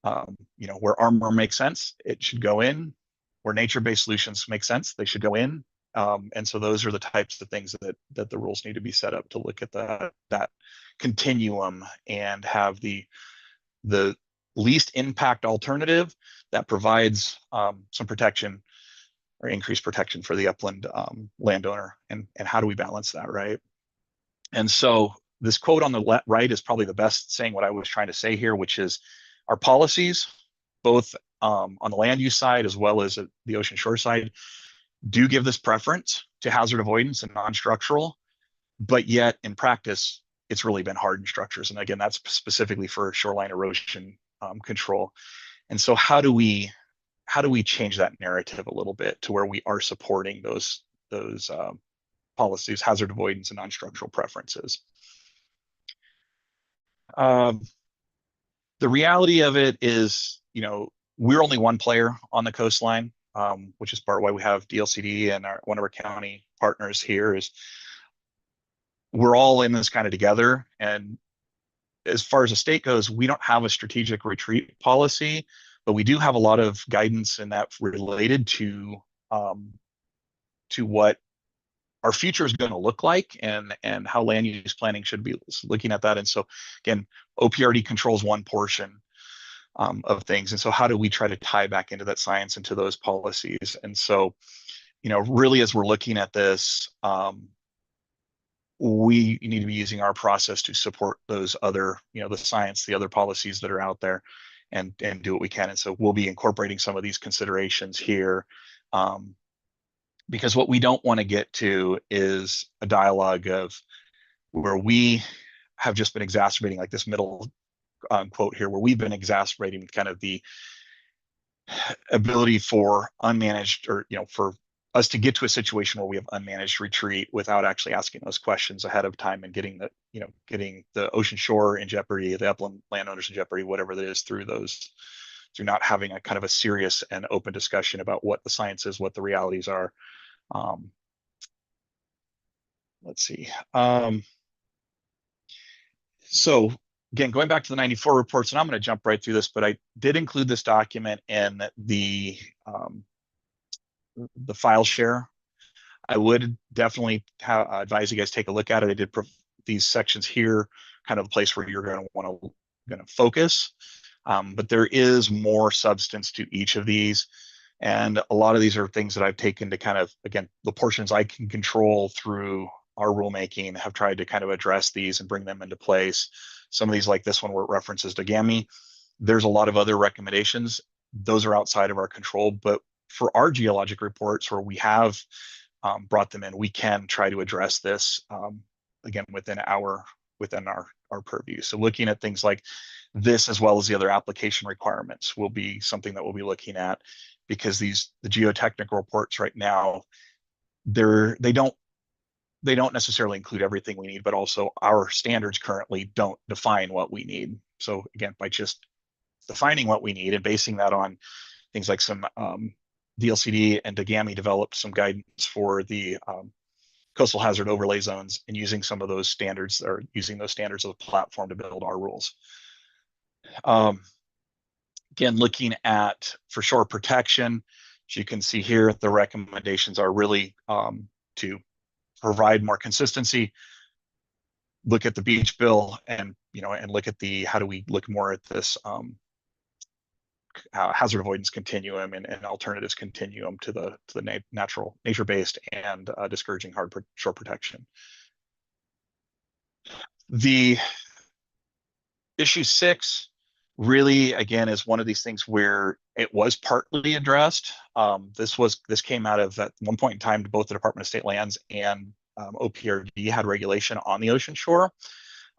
where armor makes sense, it should go in. Where nature-based solutions make sense, they should go in. And so those are the types of things that the rules need to be set up to look at that continuum and have the least impact alternative that provides some protection or increased protection for the upland landowner, and how do we balance that, right? And so this quote on the right is probably the best saying what I was trying to say here, which is our policies, both on the land use side as well as the ocean shore side, do give this preference to hazard avoidance and non-structural, but yet in practice, it's really been hardened structures. And again, that's specifically for shoreline erosion control. And so how do we change that narrative a little bit to where we are supporting those policies, hazard avoidance, and non-structural preferences. The reality of it is, we're only one player on the coastline, which is part why we have DLCD and one of our county partners here is we're all in this kind of together. And as far as the state goes, we don't have a strategic retreat policy, but we do have a lot of guidance in that related to what our future is going to look like and how land use planning should be looking at that. And so again, OPRD controls one portion of things. And so how do we try to tie back into that science, into those policies? And so, really, as we're looking at this, we need to be using our process to support those other, the science, the other policies that are out there and do what we can. And so we'll be incorporating some of these considerations here. Because what we don't want to get to is a dialogue of where we have just been exacerbating, like this middle quote here, where we've been exacerbating kind of the ability for unmanaged or, for us to get to a situation where we have unmanaged retreat without actually asking those questions ahead of time and getting the ocean shore in jeopardy, the upland landowners in jeopardy, whatever that is, through not having a kind of a serious and open discussion about what the science is, what the realities are. Let's see. So again, going back to the 94 reports, and I'm going to jump right through this, but I did include this document in the file share. I would definitely advise you guys take a look at it. I did these sections here, kind of the place where you're going to want to focus. But there is more substance to each of these. And a lot of these are things that I've taken to kind of, again, the portions I can control through our rulemaking, have tried to kind of address these and bring them into place. Some of these, like this one where it references Dagami, there's a lot of other recommendations. Those are outside of our control, but for our geologic reports where we have brought them in, we can try to address this, again, within our purview. So looking at things like this, as well as the other application requirements, will be something that we'll be looking at, because the geotechnical reports right now, they don't necessarily include everything we need, but also our standards currently don't define what we need. So again, by just defining what we need and basing that on things like some DLCD and Dagami developed some guidance for the coastal hazard overlay zones, and using some of those standards, or using those standards as a platform to build our rules. Again, looking at for shore protection, as you can see here, the recommendations are really to provide more consistency, look at the beach bill, and look at how do we look more at this hazard avoidance continuum and alternatives continuum to the nature-based and discouraging hard shore protection. The issue 6 really, again, is one of these things where it was partly addressed. This came out of, at one point in time, both the Department of State Lands and OPRD had regulation on the ocean shore.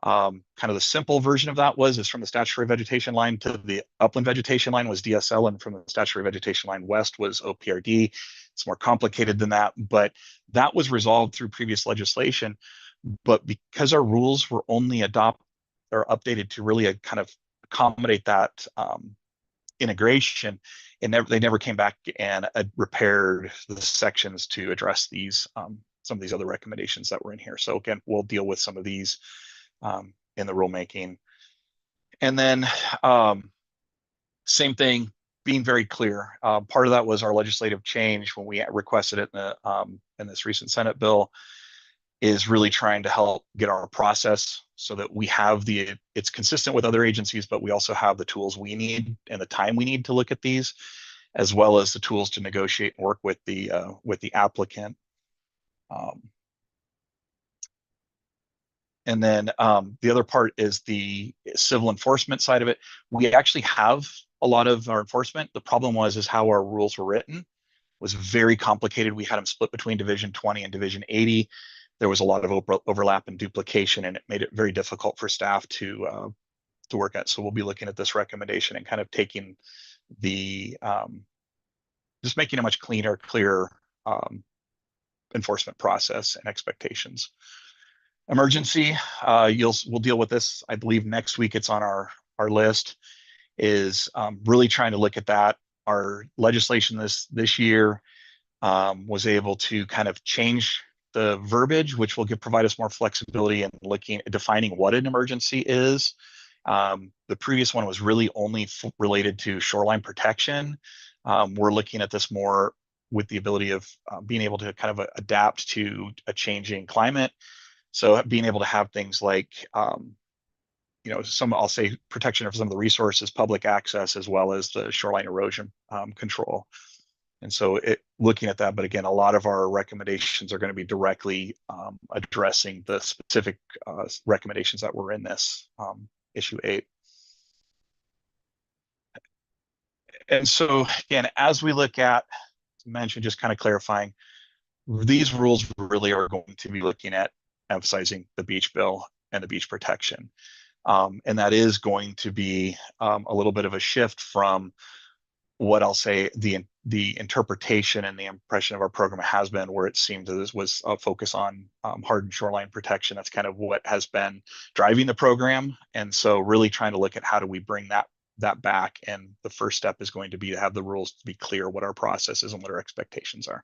Kind of the simple version of that is from the statutory vegetation line to the upland vegetation line was DSL, and from the statutory vegetation line west was OPRD. It's more complicated than that, but that was resolved through previous legislation. But because our rules were only updated to really kind of accommodate that integration, they never came back and repaired the sections to address these some of these other recommendations that were in here. So again, we'll deal with some of these in the rulemaking. And then same thing, being very clear. Part of that was our legislative change when we requested it in this recent Senate bill, is really trying to help get our process so that we have it's consistent with other agencies, but we also have the tools we need and the time we need to look at these, as well as the tools to negotiate and work with the applicant. And then the other part is the civil enforcement side of it. We actually have a lot of our enforcement. The problem is how our rules were written was very complicated. We had them split between Division 20 and Division 80. There was a lot of overlap and duplication, and it made it very difficult for staff to work at. So we'll be looking at this recommendation and kind of taking just making a much clearer enforcement process and expectations. Emergency, we'll deal with this, I believe next week. It's on our list, is really trying to look at that. Our legislation this year was able to kind of change the verbiage, which will provide us more flexibility in defining what an emergency is. The previous one was really only related to shoreline protection. We're looking at this more with the ability of being able to kind of adapt to a changing climate. So being able to have things like, I'll say protection of some of the resources, public access, as well as the shoreline erosion control. And so looking at that, but again, a lot of our recommendations are going to be directly addressing the specific recommendations that were in this issue 8. And so again, as we look at, mention, just kind of clarifying, these rules really are going to be looking at emphasizing the beach bill and the beach protection. And that is going to be a little bit of a shift from what I'll say the interpretation and the impression of our program has been, where it seemed that this was a focus on hardened shoreline protection. That's kind of what has been driving the program. And so really trying to look at how do we bring that back. And the first step is going to be to have the rules to be clear what our process is and what our expectations are.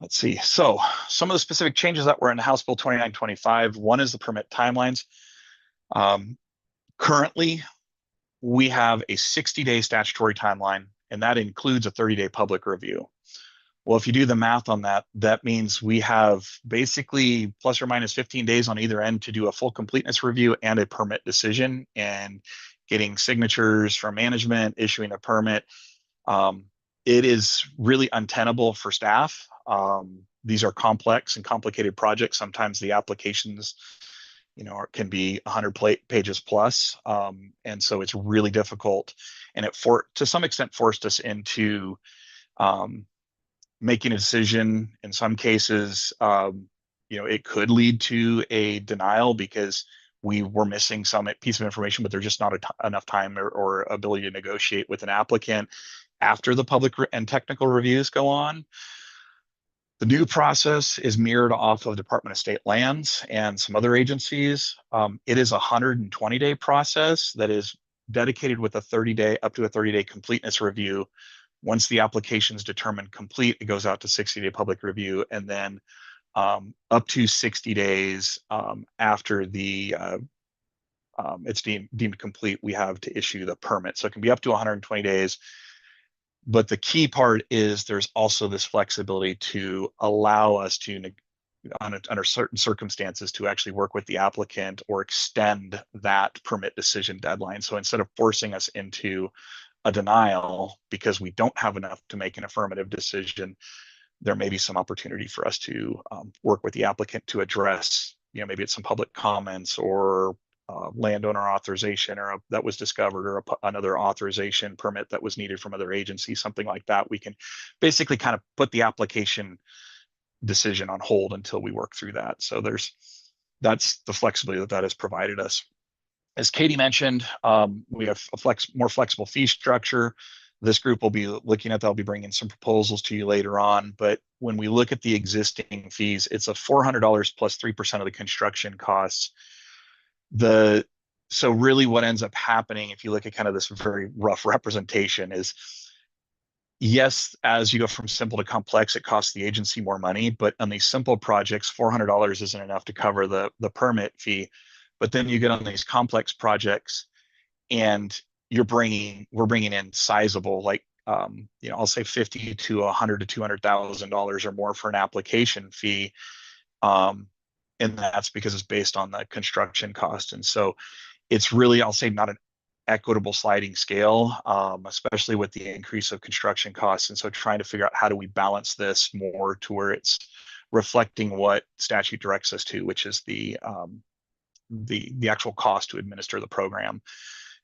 Let's see. So some of the specific changes that were in House Bill 2925, one is the permit timelines. Currently, we have a 60-day statutory timeline, and that includes a 30-day public review. Well, if you do the math on that, that means we have basically plus or minus 15 days on either end to do a full completeness review and a permit decision, and getting signatures from management, issuing a permit. It is really untenable for staff. These are complex and complicated projects. Sometimes the applications, can be 100 pages plus. And so it's really difficult. And it, to some extent, forced us into making a decision. In some cases, it could lead to a denial because we were missing some piece of information, but there's just not enough time or ability to negotiate with an applicant after the public and technical reviews go on. The new process is mirrored off of Department of State Lands and some other agencies. It is a 120-day process that is dedicated with up to a 30-day completeness review. Once the application is determined complete, it goes out to 60-day public review, and then up to 60 days after it's deemed complete, we have to issue the permit. So it can be up to 120 days. But the key part is there's also this flexibility to allow us to, under certain circumstances, to actually work with the applicant or extend that permit decision deadline. So instead of forcing us into a denial because we don't have enough to make an affirmative decision, there may be some opportunity for us to work with the applicant to address, maybe it's some public comments or landowner authorization that was discovered, or another authorization permit that was needed from other agencies, something like that. We can basically kind of put the application decision on hold until we work through that. So that's the flexibility that has provided us. As Katie mentioned, we have a more flexible fee structure. This group will be looking at that. I'll be bringing some proposals to you later on. But when we look at the existing fees, it's a $400 plus 3% of the construction costs. So really what ends up happening, if you look at kind of this very rough representation, is yes, as you go from simple to complex, it costs the agency more money, but on these simple projects, $400 isn't enough to cover the permit fee. But then you get on these complex projects and we're bringing in sizable, like, I'll say $50 to $100 to $200,000 or more for an application fee. And that's because it's based on the construction cost. And so it's really, I'll say, not an equitable sliding scale, especially with the increase of construction costs. And so trying to figure out how do we balance this more to where it's reflecting what statute directs us to, which is the actual cost to administer the program.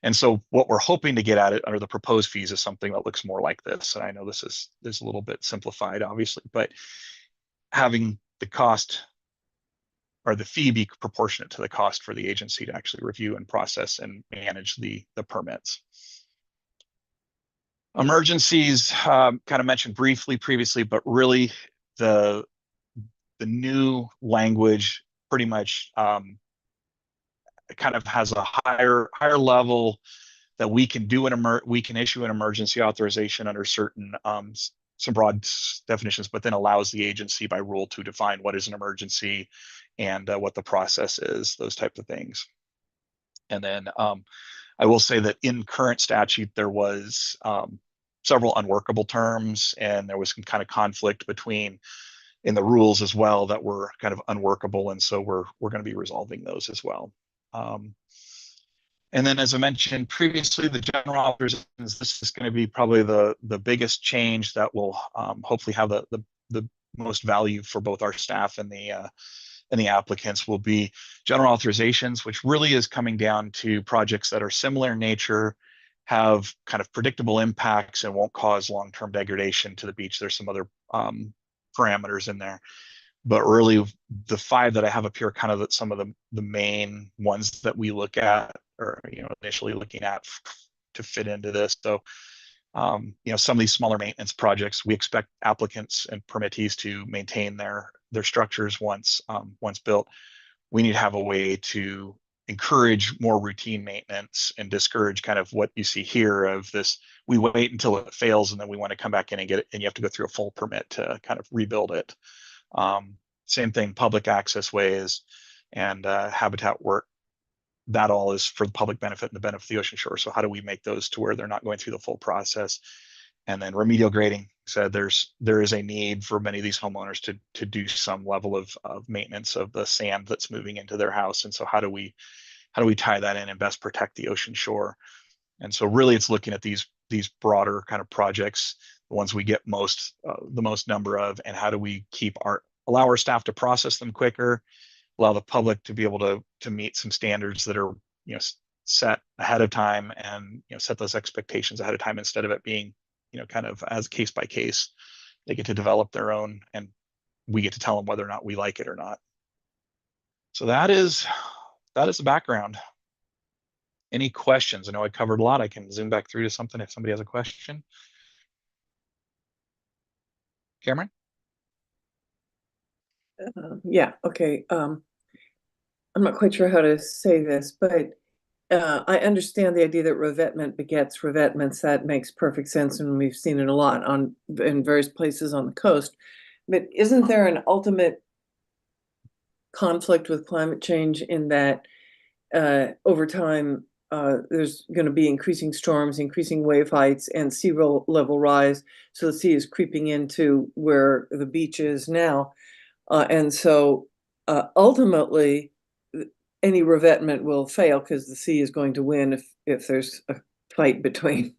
And so what we're hoping to get at it under the proposed fees is something that looks more like this. And I know this is a little bit simplified, obviously, but having the cost or the fee be proportionate to the cost for the agency to actually review and process and manage the permits. Emergencies, kind of mentioned briefly previously, but really the new language pretty much kind of has a higher level that we can do we can issue an emergency authorization under certain some broad definitions, but then allows the agency by rule to define what is an emergency and what the process is, those types of things. And then I will say that in current statute, there was several unworkable terms, and there was some kind of conflict between in the rules as well that were kind of unworkable, and so we're going to be resolving those as well. And then, as I mentioned previously, the general authorizations, this is going to be probably the biggest change that will hopefully have the most value for both our staff and the applicants, will be general authorizations, which really is coming down to projects that are similar in nature, have kind of predictable impacts, and won't cause long-term degradation to the beach. There's some other parameters in there. But really, the 5 that I have up here, kind of some of the main ones that we look at, or initially looking at to fit into this. So, some of these smaller maintenance projects, we expect applicants and permittees to maintain their structures once built. We need to have a way to encourage more routine maintenance and discourage kind of what you see here of this. We wait until it fails, and then we want to come back in and get it, and you have to go through a full permit to kind of rebuild it. Same thing, public access ways and habitat work. That all is for the public benefit and the benefit of the ocean shore. So how do we make those to where they're not going through the full process? And then remedial grading. So there is a need for many of these homeowners to do some level of maintenance of the sand that's moving into their house. And so how do we tie that in and best protect the ocean shore? And so really it's looking at these broader kind of projects, the ones we get the most number of, and how do we allow our staff to process them quicker, allow the public to be able to meet some standards that are set ahead of time, and set those expectations ahead of time, instead of it being kind of as case by case. They get to develop their own, and we get to tell them whether or not we like it or not. So that is the background. Any questions? I know I covered a lot. I can zoom back through to something if somebody has a question. Cameron? Yeah, okay. I'm not quite sure how to say this, but I understand the idea that revetment begets revetments. That makes perfect sense, and we've seen it a lot in various places on the coast. But isn't there an ultimate conflict with climate change in that over time there's going to be increasing storms, increasing wave heights, and sea level rise? So the sea is creeping into where the beach is now. And so ultimately, any revetment will fail because the sea is going to win if there's a fight between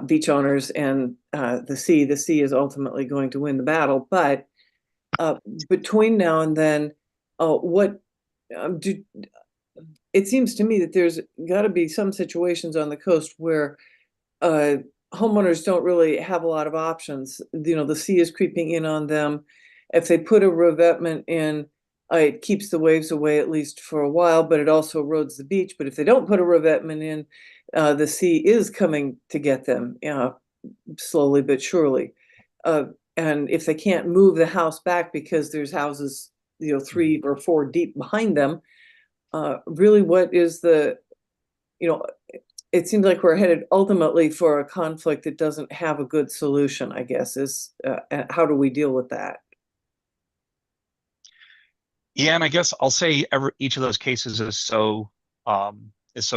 beach owners and the sea. The sea is ultimately going to win the battle. But between now and then, it seems to me that there's got to be some situations on the coast where homeowners don't really have a lot of options. The sea is creeping in on them. If they put a revetment in, it keeps the waves away at least for a while, but it also erodes the beach. But if they don't put a revetment in, the sea is coming to get them slowly but surely. And if they can't move the house back because there's houses 3 or 4 deep behind them, really what is it seems like we're headed ultimately for a conflict that doesn't have a good solution, I guess, is how do we deal with that? Yeah, and I guess I'll say each of those cases is so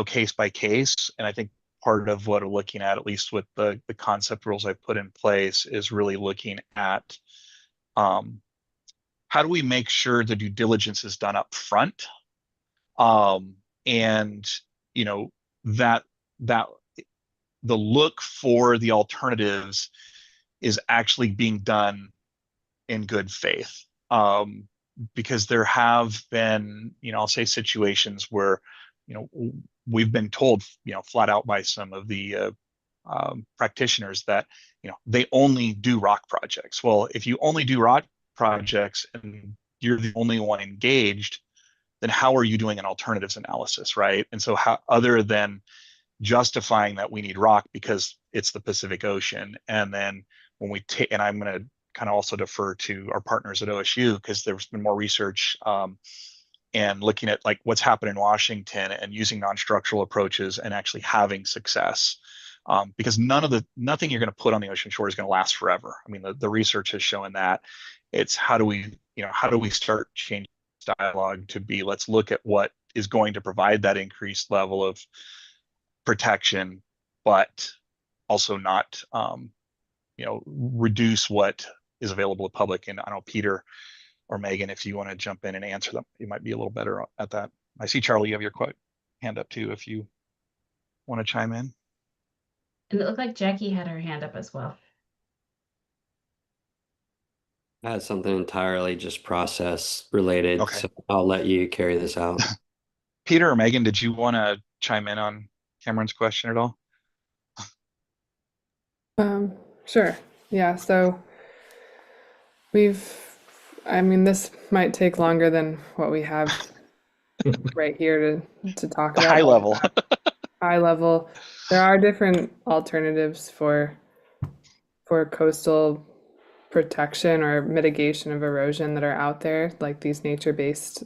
case by case, and I think part of what we're looking at least with the concept rules I put in place, is really looking at how do we make sure the due diligence is done up front, and that the look for the alternatives is actually being done in good faith. Because there have been, I'll say situations where, we've been told, flat out by some of the practitioners that, they only do rock projects. Well, if you only do rock projects and you're the only one engaged, then how are you doing an alternatives analysis, right? And so how, other than justifying that we need rock because it's the Pacific Ocean. And then when we take, and I'm going to kind of also defer to our partners at OSU because there's been more research and looking at like what's happened in Washington and using non-structural approaches and actually having success. Because nothing you're going to put on the ocean shore is going to last forever. I mean, the research has shown that. It's how do we start changing dialogue to be, let's look at what is going to provide that increased level of protection, but also not, reduce what is available to public. And I don't know, Peter or Megan, if you want to jump in and answer them, you might be a little better at that. I see Charlie, you have your hand up too, if you want to chime in. And it looked like Jackie had her hand up as well. I had something entirely just process related, Okay. so I'll let you carry this out. Peter or Megan, did you want to chime in on Cameron's question at all? Sure. Yeah, so this might take longer than what we have right here to talk about. High level. High level. There are different alternatives for coastal protection or mitigation of erosion that are out there, like these nature-based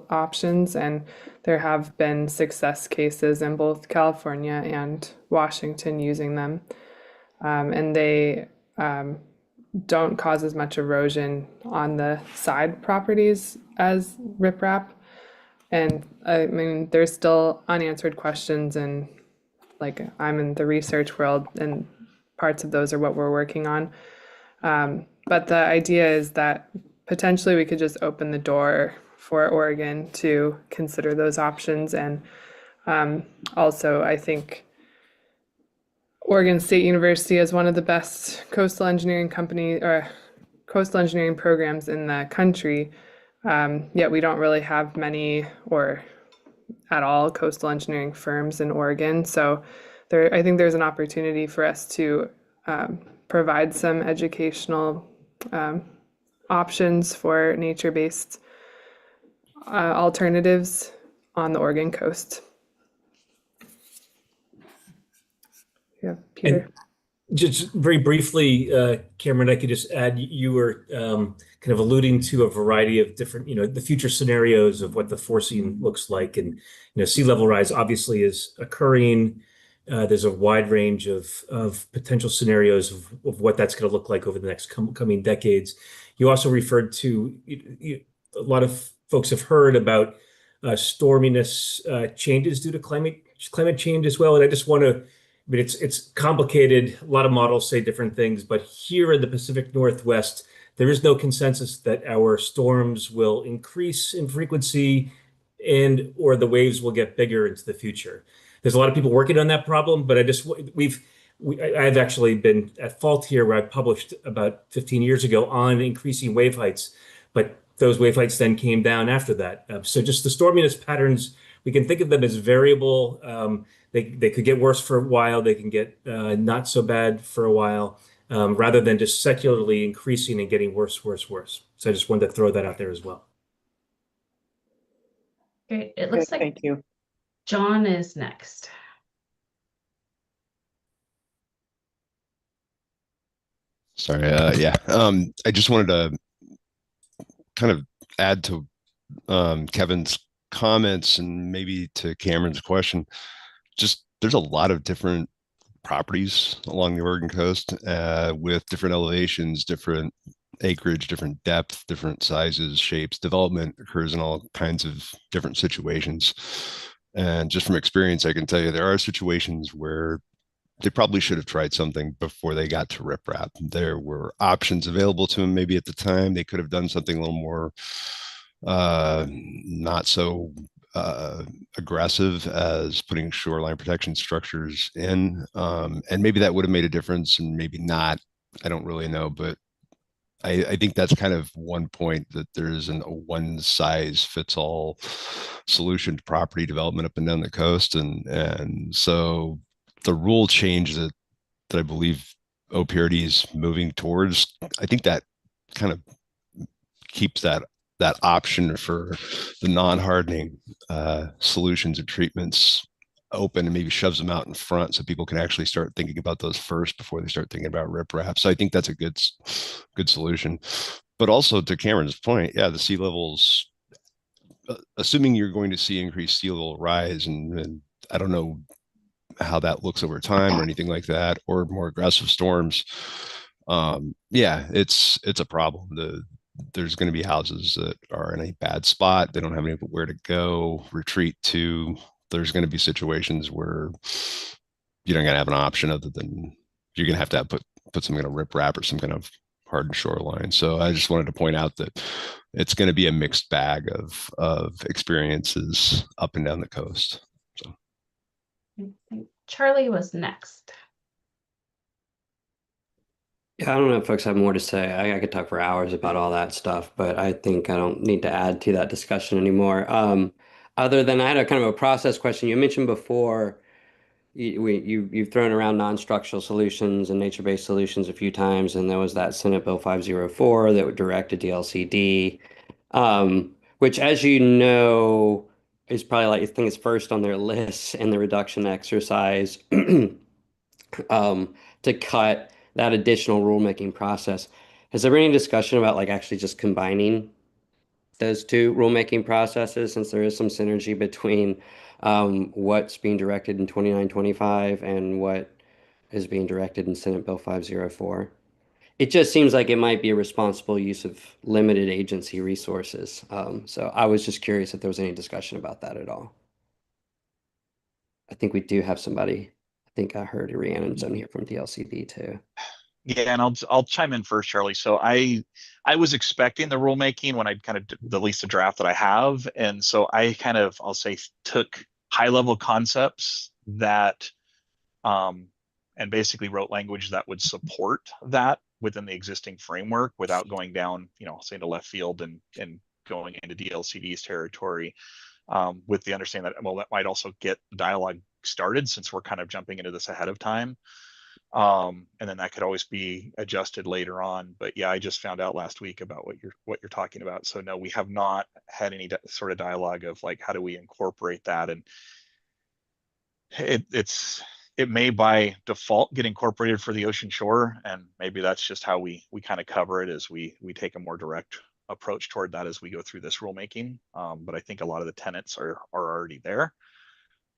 options, and there have been success cases in both California and Washington using them, and they don't cause as much erosion on the side properties as riprap. And I mean, there's still unanswered questions, and like I'm in the research world, and parts of those are what we're working on. But the idea is that potentially we could just open the door for Oregon to consider those options. And also, I think Oregon State University is one of the best coastal engineering programs in the country. Yet we don't really have many or at all coastal engineering firms in Oregon. So I think there's an opportunity for us to provide some educational options for nature-based alternatives on the Oregon coast. Yeah, Peter. And just very briefly, Cameron, I could just add, you were kind of alluding to a variety of different, the future scenarios of what the forcing looks like. And, sea level rise obviously is occurring. There's a wide range of potential scenarios of what that's going to look like over the next coming decades. You also referred to, a lot of folks have heard about storminess changes due to climate change as well. And I just want to, it's complicated. A lot of models say different things, but here in the Pacific Northwest, there is no consensus that our storms will increase in frequency or the waves will get bigger into the future. There's a lot of people working on that problem, but I've actually been at fault here where I published about 15 years ago on increasing wave heights, but those wave heights then came down after that. So just the storminess patterns, we can think of them as variable. They could get worse for a while. They can get not so bad for a while, rather than just secularly increasing and getting worse. So I just wanted to throw that out there as well. Great. It looks like Thank you. John is next. Sorry. Yeah. I just wanted to kind of add to Kevin's comments and maybe to Cameron's question. Just there's a lot of different properties along the Oregon coast with different elevations, different acreage, different depth, different sizes, shapes. Development occurs in all kinds of different situations. And just from experience, I can tell you there are situations where they probably should have tried something before they got to riprap. There were options available to them maybe at the time. They could have done something a little more not so aggressive as putting shoreline protection structures in. And maybe that would have made a difference and maybe not. I don't really know, but I think that's kind of one point, that there isn't a one size fits all solution to property development up and down the coast. And so the rule change that I believe OPRD is moving towards, I think that kind of keeps that option for the non-hardening solutions and treatments open and maybe shoves them out in front so people can actually start thinking about those first before they start thinking about riprap. So I think that's a good solution. But also to Cameron's point, yeah, the sea levels, assuming you're going to see increased sea level rise, and I don't know how that looks over time or anything like that, or more aggressive storms. Yeah, it's a problem. There's going to be houses that are in a bad spot. They don't have anywhere to go, retreat to. There's going to be situations where you don't going to have an option other than you're going to have put some kind of riprap or some kind of hardened shoreline. So I just wanted to point out that it's going to be a mixed bag of experiences up and down the coast. So Charlie was next. Yeah, I don't know if folks have more to say. I could talk for hours about all that stuff, but I think I don't need to add to that discussion anymore. Other than I had a kind of a process question. You mentioned before you've thrown around non-structural solutions and nature-based solutions a few times, and there was that Senate Bill 504 that would direct a DLCD, which, as you know, is probably like I think it's first on their list in the reduction exercise to cut that additional rulemaking process. Has there been any discussion about like actually just combining those two rulemaking processes, since there is some synergy between what's being directed in 2925 and what is being directed in Senate Bill 504? It just seems like it might be a responsible use of limited agency resources. So I was just curious if there was any discussion about that at all. I think we do have somebody. I think I heard Rhiannon's on here from DLCD too. Yeah, and I'll chime in first, Charlie. So I was expecting the rulemaking when I kind of released the draft that I have, and so I kind of, I'll say, took high level concepts that and basically wrote language that would support that within the existing framework without going down, say to left field and going into DLCD's territory, with the understanding that, well, that might also get the dialogue started since we're kind of jumping into this ahead of time. And then that could always be adjusted later on. But yeah, I just found out last week about what you're talking about. So no, we have not had any sort of dialogue of like, how do we incorporate that? And it may by default get incorporated for the ocean shore, and maybe that's just how we kind of cover it, as we take a more direct approach toward that as we go through this rulemaking. But I think a lot of the tenets are already there.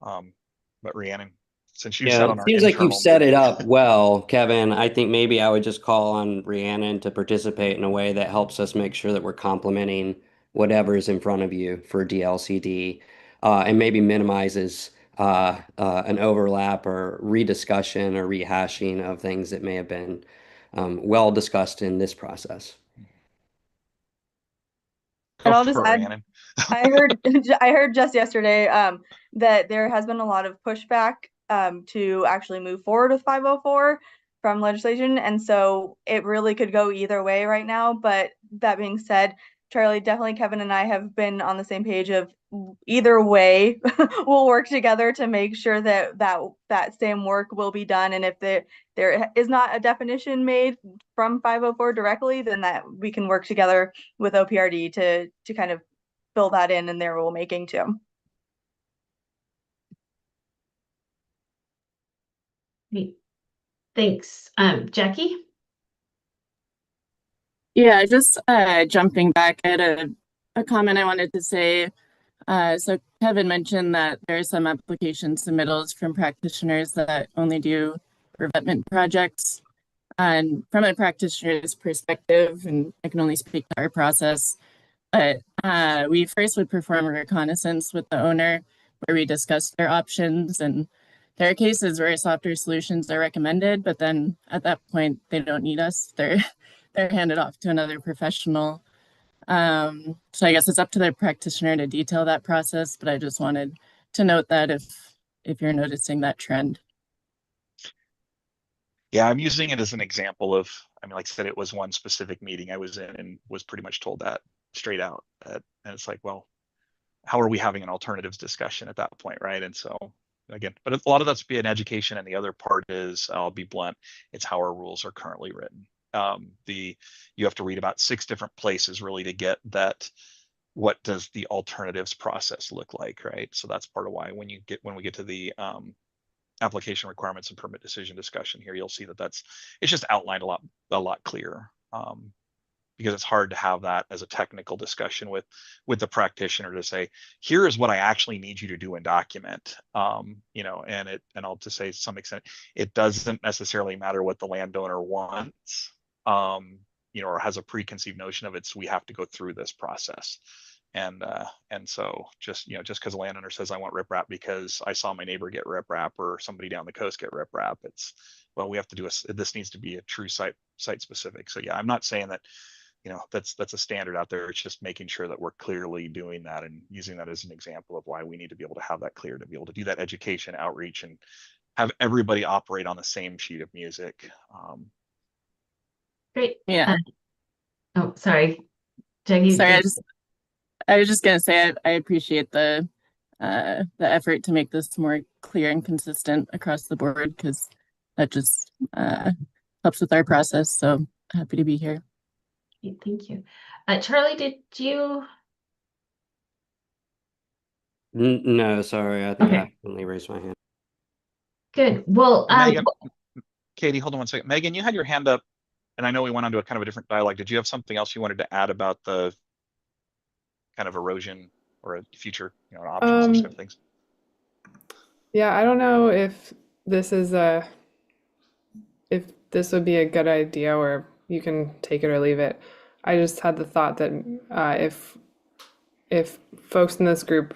But Rhiannon, since you sat Yeah, on it our seems like you've internal set it meeting, up well, Kevin. I think maybe I would just call on Rhiannon to participate in a way that helps us make sure that we're complementing whatever is in front of you for DLCD, and maybe minimizes an overlap or rediscussion or rehashing of things that may have been well discussed in this process. And go I'll just for it, add, Rhiannon. I heard just yesterday that there has been a lot of pushback to actually move forward with 504 from legislation, and so it really could go either way right now. But that being said, Charlie, definitely Kevin and I have been on the same page of either way we'll work together to make sure that same work will be done. And if there is not a definition made from 504 directly, then that we can work together with OPRD to kind of fill that in their rulemaking too. Great. Thanks. Jackie? Yeah, just jumping back at a comment I wanted to say. So Kevin mentioned that there are some application submittals from practitioners that only do revetment projects. And from a practitioner's perspective, and I can only speak to our process, but we first would perform a reconnaissance with the owner where we discuss their options. And there are cases where softer solutions are recommended, but then at that point, they don't need us. They're handed off to another professional. So I guess it's up to the practitioner to detail that process, but I just wanted to note that if you're noticing that trend. Yeah, I'm using it as an example of, I mean, like I said, it was one specific meeting I was in and was pretty much told that straight out. And it's like, well, how are we having an alternatives discussion at that point, right? And so again, but a lot of that's being education, and the other part is, I'll be blunt, it's how our rules are currently written. You have to read about 6 different places really to get that what does the alternatives process look like, right? So that's part of why when we get to the application requirements and permit decision discussion here, you'll see that it's just outlined a lot clearer. Because it's hard to have that as a technical discussion with the practitioner to say, here is what I actually need you to do and document. You know, and I'll just say to some extent, it doesn't necessarily matter what the landowner wants, you know, or has a preconceived notion of it. So we have to go through this process. And so just, you know, just because a landowner says I want riprap because I saw my neighbor get riprap or somebody down the coast get riprap, well, we have to this needs to be a true site specific. So yeah, I'm not saying that, you know, that's a standard out there. It's just making sure that we're clearly doing that and using that as an example of why we need to be able to have that clear, to be able to do that education outreach and have everybody operate on the same sheet of music. Great. Yeah. Oh, sorry, Jackie. Sorry, I was just gonna say I appreciate the effort to make this more clear and consistent across the board, because that just helps with our process. So happy to be here. Thank you. Charlie, did you? No, sorry. I think Okay. I accidentally raised my hand. Good. Well, Megan, Katie, hold on one second. Megan, you had your hand up, and I know we went on to a kind of a different dialogue. Did you have something else you wanted to add about the kind of erosion or a future, you know, options, those kind of things? Yeah, I don't know if this would be a good idea, or you can take it or leave it. I just had the thought that if folks in this group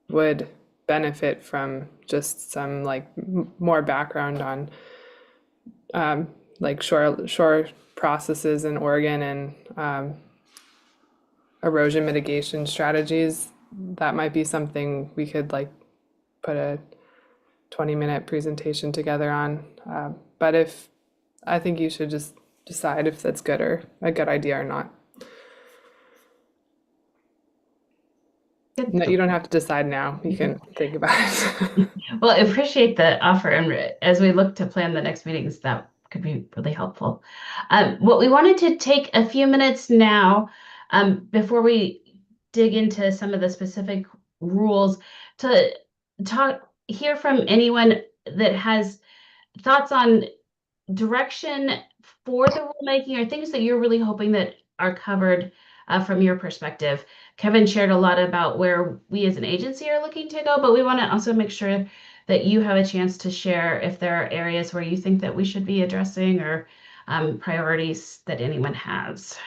would benefit from just some like more background on like shore processes in Oregon and erosion mitigation strategies, that might be something we could like put a 20-minute presentation together on. But I think you should just decide if that's good or a good idea or not. No, you don't have to decide now. You can think about it. Well, I appreciate the offer, and as we look to plan the next meetings, that could be really helpful. What we wanted to take a few minutes now, before we dig into some of the specific rules, to hear from anyone that has thoughts on direction for the rulemaking, or things that you're really hoping that are covered from your perspective. Kevin shared a lot about where we as an agency are looking to go, but we want to also make sure that you have a chance to share if there are areas where you think that we should be addressing, or priorities that anyone has.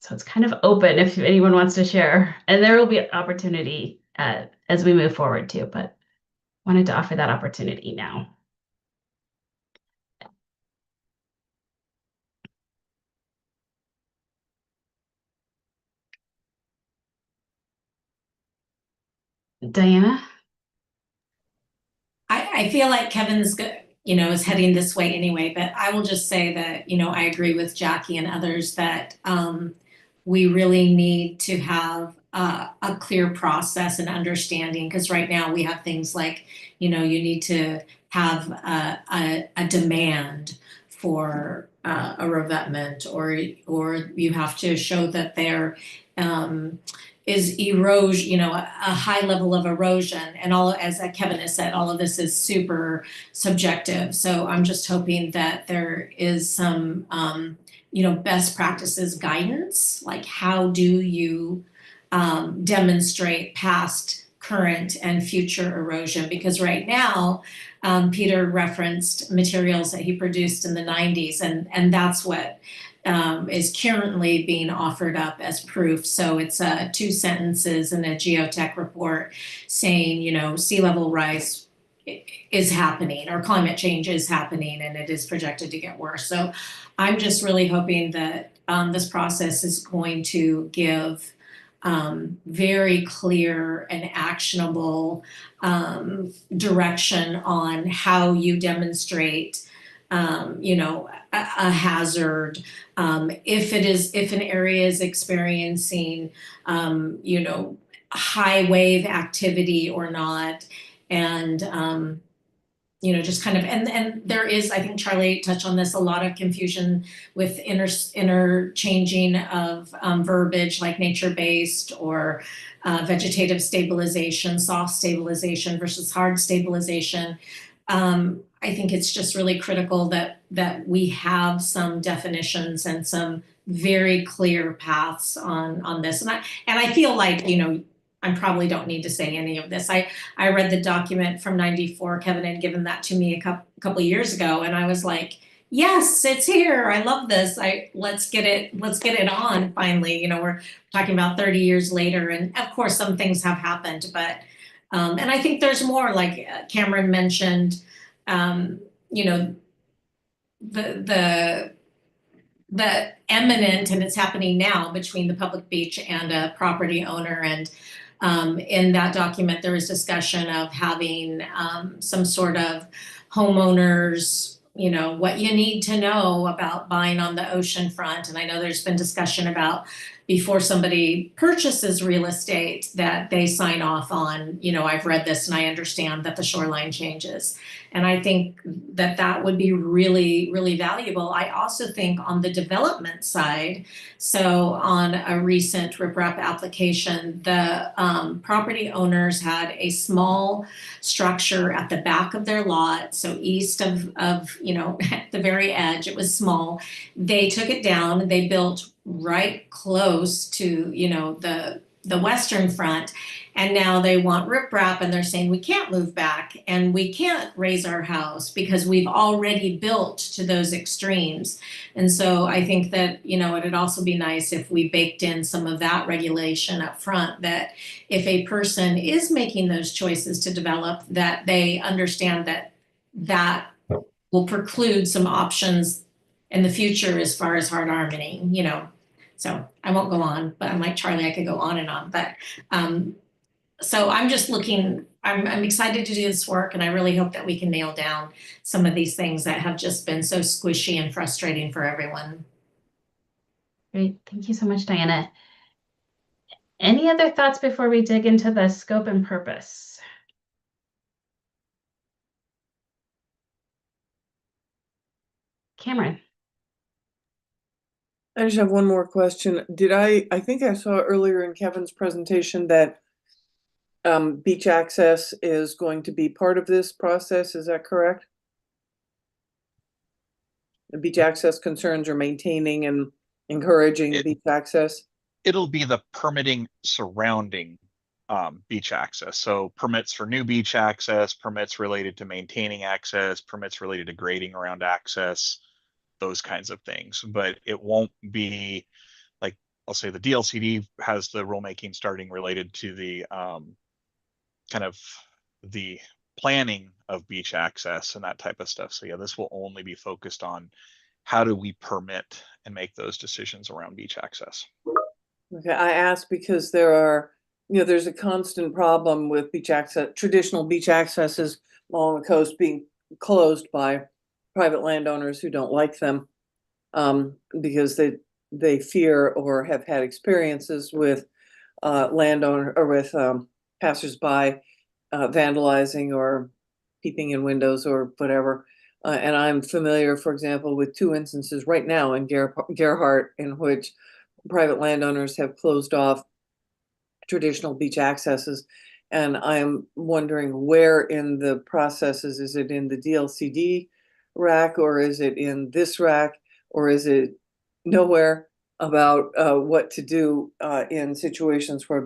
So it's kind of open if anyone wants to share, and there will be an opportunity as we move forward too, but wanted to offer that opportunity now. Diana? I feel like Kevin's is heading this way anyway, but I will just say that, I agree with Jackie and others that we really need to have a clear process and understanding, because right now we have things like, you need to have a demand for a revetment, or you have to show that there is erosion, a high level of erosion, and all, as Kevin has said, all of this is super subjective. So I'm just hoping that there is some, best practices guidance, like how do you demonstrate past, current, and future erosion? Because right now, Peter referenced materials that he produced in the 90s, and that's what is currently being offered up as proof. So it's 2 sentences in a geotech report saying, sea level rise is happening, or climate change is happening, and it is projected to get worse. So I'm just really hoping that this process is going to give very clear and actionable direction on how you demonstrate a hazard, if an area is experiencing high wave activity or not, and just kind of, and there is, I think Charlie touched on this, a lot of confusion with interchanging of verbiage like nature-based or vegetative stabilization, soft stabilization versus hard stabilization. I think it's just really critical that we have some definitions and some very clear paths on this. And I feel like, I probably don't need to say any of this. I read the document from '94. Kevin had given that to me a couple of years ago, and I was like, yes, it's here. I love this. Let's get it on finally. We're talking about 30 years later, and of course some things have happened, but and I think there's more, like Cameron mentioned, the eminent, and it's happening now, between the public beach and a property owner. And in that document, there was discussion of having some sort of homeowners, what you need to know about buying on the ocean front. And I know there's been discussion about, before somebody purchases real estate, that they sign off on, I've read this and I understand that the shoreline changes. And I think that would be really, really valuable. I also think on the development side, so on a recent RIPRAP application, the property owners had a small structure at the back of their lot, so east of at the very edge. It was small. They took it down. They built right close to the western front, and now they want riprap, and they're saying we can't move back and we can't raise our house because we've already built to those extremes. And so I think that it'd also be nice if we baked in some of that regulation up front, that if a person is making those choices to develop, that they understand that will preclude some options in the future as far as hard harmony. So I won't go on, but I'm like Charlie, I could go on and on. But so I'm just looking, I'm excited to do this work, and I really hope that we can nail down some of these things that have just been so squishy and frustrating for everyone. Great. Thank you so much, Diana. Any other thoughts before we dig into the scope and purpose? Cameron. I just have one more question. I think I saw earlier in Kevin's presentation that beach access is going to be part of this process. Is that correct? The beach access concerns are maintaining and encouraging beach access? It'll be the permitting surrounding beach access. So permits for new beach access, permits related to maintaining access, permits related to grading around access, those kinds of things. But it won't be like, I'll say the DLCD has the rulemaking starting related to the kind of the planning of beach access and that type of stuff. So yeah, this will only be focused on how do we permit and make those decisions around beach access. Okay, I ask because there's a constant problem with beach access, traditional beach accesses along the coast being closed by private landowners who don't like them, because they fear or have had experiences with landowner or with passersby vandalizing or peeping in windows or whatever. And I'm familiar, for example, with 2 instances right now in Gerhardt in which private landowners have closed off traditional beach accesses. And I'm wondering where in the processes, is it in the DLCD RAC, or is it in this RAC, or is it nowhere, about what to do in situations where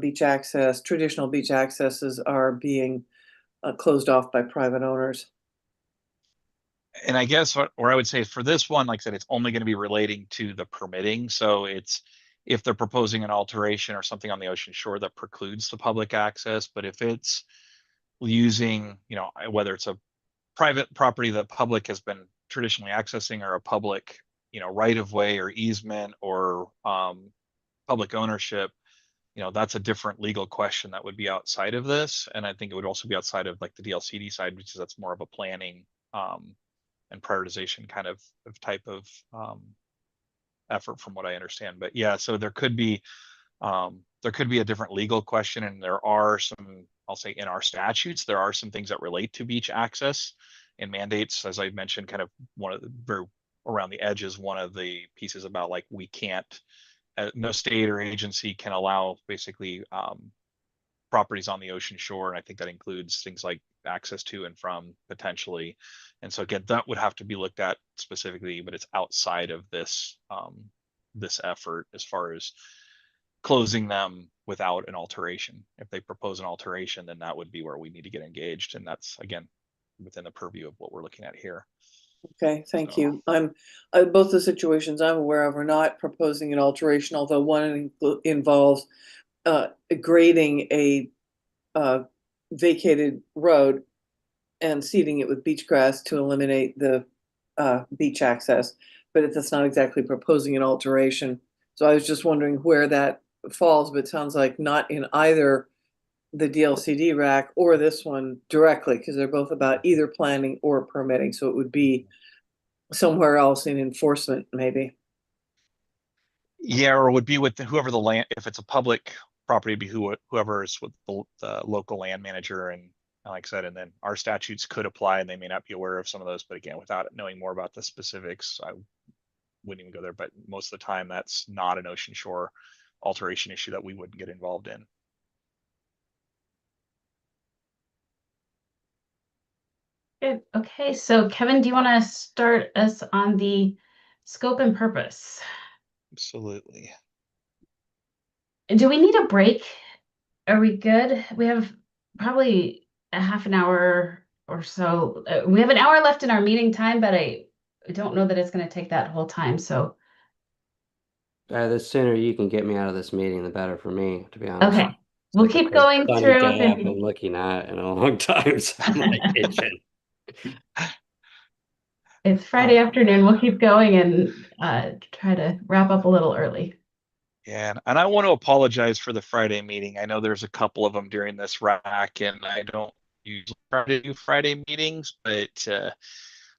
traditional beach accesses are being closed off by private owners? And I guess where I would say for this one, like I said, it's only going to be relating to the permitting. So it's if they're proposing an alteration or something on the ocean shore that precludes the public access. But if it's using, whether it's a private property that public has been traditionally accessing, or a public, right of way or easement or public ownership, that's a different legal question that would be outside of this. And I think it would also be outside of like the DLCD side, which is that's more of a planning and prioritization kind of type of effort from what I understand. But yeah, so there could be a different legal question, and there are some, I'll say in our statutes, there are some things that relate to beach access and mandates, as I mentioned, kind of one of the very around the edges, one of the pieces about like we can't, no state or agency can allow basically properties on the ocean shore, and I think that includes things like access to and from potentially. And so again, that would have to be looked at specifically, but it's outside of this this effort as far as closing them without an alteration. If they propose an alteration, then that would be where we need to get engaged, and that's again within the purview of what we're looking at here. Okay, thank you. Both the situations I'm aware of are not proposing an alteration, although one involves grading a vacated road and seeding it with beach grass to eliminate the beach access, but that's not exactly proposing an alteration. So I was just wondering where that falls, but it sounds like not in either the DLCD RAC or this one directly, because they're both about either planning or permitting. So it would be somewhere else in enforcement, maybe. Yeah, or it would be with whoever the land, if it's a public property, it'd be whoever is with the local land manager. And like I said, and then our statutes could apply and they may not be aware of some of those, but again, without knowing more about the specifics, I wouldn't even go there. But most of the time that's not an ocean shore alteration issue that we wouldn't get involved in. Good. Okay, so Kevin, do you want to start us on the scope and purpose? Absolutely. Do we need a break? Are we good? We have probably a half an hour or so. We have an hour left in our meeting time, but I don't know that it's going to take that whole time. So, The sooner you can get me out of this meeting, the better for me, to be honest. okay, we'll keep going Sunny through. day I've been looking at in a long time, so I'm like itching. It's Friday afternoon. We'll keep going and try to wrap up a little early. Yeah, and I want to apologize for the Friday meeting. I know there's a couple of them during this rack, and I don't usually try to do Friday meetings, but